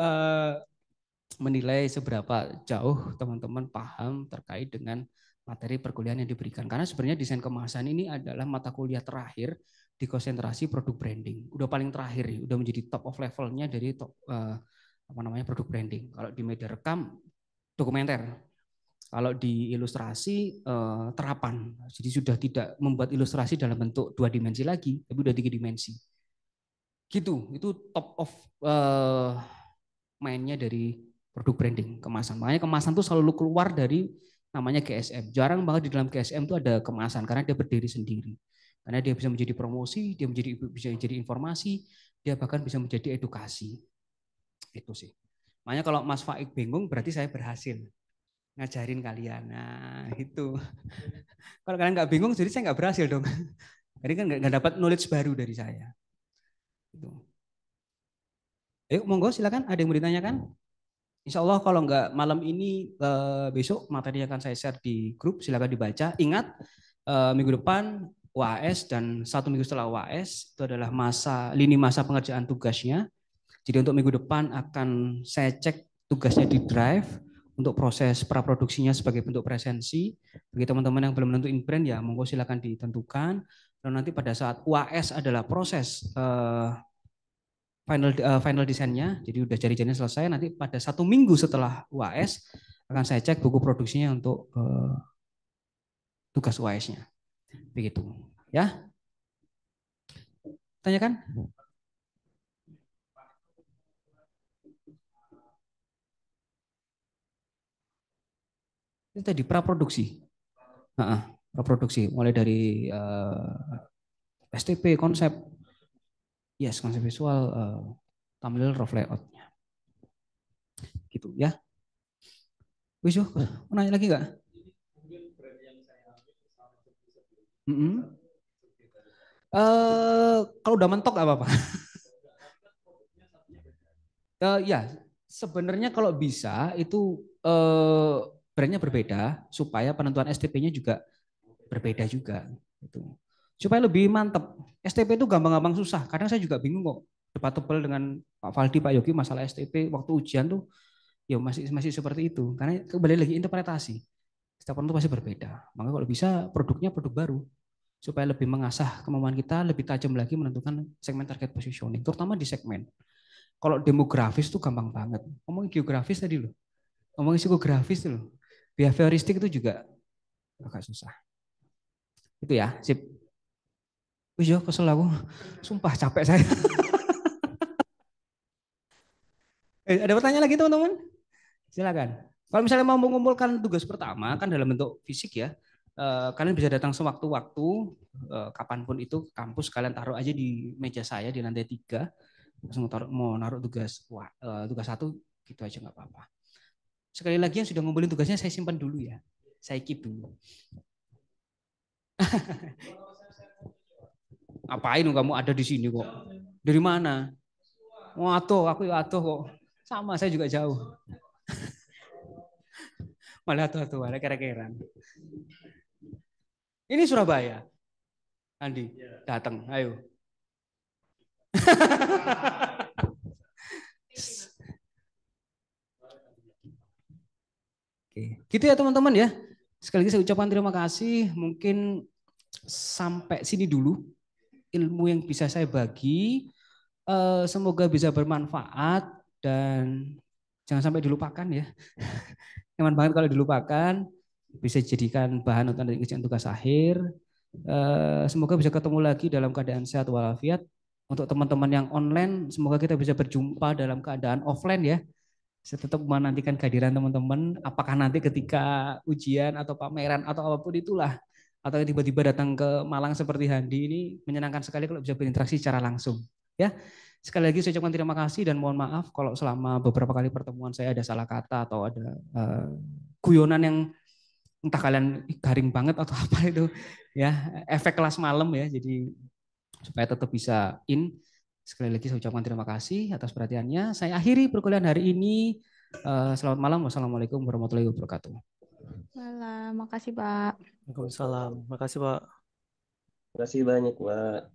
menilai seberapa jauh teman-teman paham terkait dengan materi perkuliahan yang diberikan. Karena sebenarnya desain kemasan ini adalah mata kuliah terakhir di konsentrasi produk branding. Udah paling terakhir, udah menjadi top of levelnya dari top produk branding. Kalau di media rekam dokumenter. Kalau di ilustrasi terapan. Jadi sudah tidak membuat ilustrasi dalam bentuk 2 dimensi lagi, tapi udah 3 dimensi. Gitu, itu top of mainnya dari produk branding kemasan. Makanya kemasan tuh selalu keluar dari namanya GSM. Jarang banget di dalam GSM tuh ada kemasan karena dia berdiri sendiri. Karena dia bisa menjadi promosi, dia bisa menjadi informasi, dia bahkan bisa menjadi edukasi. Itu sih. Makanya kalau Mas Faik bingung berarti saya berhasil ngajarin kalian. Nah itu. Kalau kalian nggak bingung jadi saya nggak berhasil dong. Jadi kan nggak dapat knowledge baru dari saya. Itu. Ayo monggo silakan ada yang mau ditanyakan? Insya Allah kalau nggak malam ini besok materi akan saya share di grup, silakan dibaca. Ingat minggu depan UAS dan 1 minggu setelah UAS itu adalah lini masa pengerjaan tugasnya. Jadi untuk minggu depan akan saya cek tugasnya di Drive untuk proses praproduksinya sebagai bentuk presensi. Bagi teman-teman yang belum menentukan brand ya monggo silakan ditentukan. Dan nanti pada saat UAS adalah proses final desainnya, jadi udah jari-jarinya selesai. Nanti pada 1 minggu setelah UAS akan saya cek buku produksinya untuk tugas UAS-nya. Begitu, ya. Tanyakan? Itu tadi praproduksi. Praproduksi mulai dari STP, konsep, konsep visual, thumbnail, rough layout-nya. Gitu ya. Wis yo, mau nanya lagi nggak? Kalau udah mentok nggak apa-apa. Ya, sebenarnya kalau bisa itu brandnya berbeda supaya penentuan STP-nya juga berbeda juga. Gitu. Supaya lebih mantep. STP itu gampang-gampang susah. Kadang saya juga bingung kok debatable dengan Pak Faldi, Pak Yogi masalah STP waktu ujian tuh ya masih seperti itu. Karena kembali lagi interpretasi. Setiap orang itu pasti berbeda. Maka kalau bisa produknya produk baru supaya lebih mengasah kemampuan kita, lebih tajam lagi menentukan segmen target positioning, terutama di segmen. Kalau demografis tuh gampang banget. Ngomongin geografis tadi loh. Ngomongin psikografis tuh loh. Behavioristik itu juga agak susah. Itu ya, sip. Wih yo, kesel aku. Sumpah capek saya. Ada pertanyaan lagi teman-teman? Silakan. Kalau misalnya mau mengumpulkan tugas pertama kan dalam bentuk fisik ya, kalian bisa datang sewaktu-waktu, kapanpun itu kampus kalian taruh aja di meja saya di lantai 3. Langsung mau naruh tugas 1 gitu aja nggak apa-apa. Sekali lagi yang sudah ngumpulin tugasnya saya simpan dulu ya, saya keep dulu. Ngapain kamu ada di sini kok? Dari mana? Oh atuh, aku ya atuh kok. Sama saya juga jauh. Malah atuh malah kira-kira. Ini Surabaya. Andi, datang, ayo. Oke, gitu ya teman-teman ya. Sekali lagi saya ucapkan terima kasih. Mungkin sampai sini dulu ilmu yang bisa saya bagi. Semoga bisa bermanfaat dan jangan sampai dilupakan ya. Nyaman banget kalau dilupakan. Bisa dijadikan bahan untuk ngerjain tugas akhir. Semoga bisa ketemu lagi dalam keadaan sehat walafiat. Untuk teman-teman yang online, semoga kita bisa berjumpa dalam keadaan offline ya. Saya tetap menantikan kehadiran teman-teman. Apakah nanti ketika ujian atau pameran atau apapun itulah, atau tiba-tiba datang ke Malang seperti Handi ini, menyenangkan sekali kalau bisa berinteraksi secara langsung. Ya, sekali lagi saya ucapkan terima kasih dan mohon maaf kalau selama beberapa kali pertemuan saya ada salah kata atau ada guyonan yang entah kalian garing banget atau apa itu ya, efek kelas malam ya. Jadi supaya tetap bisa in. Sekali lagi saya ucapkan terima kasih atas perhatiannya. Saya akhiri perkuliahan hari ini. Selamat malam. Wassalamualaikum warahmatullahi wabarakatuh. Malam, makasih Pak. Waalaikumsalam. Makasih Pak. Terima kasih banyak, Pak.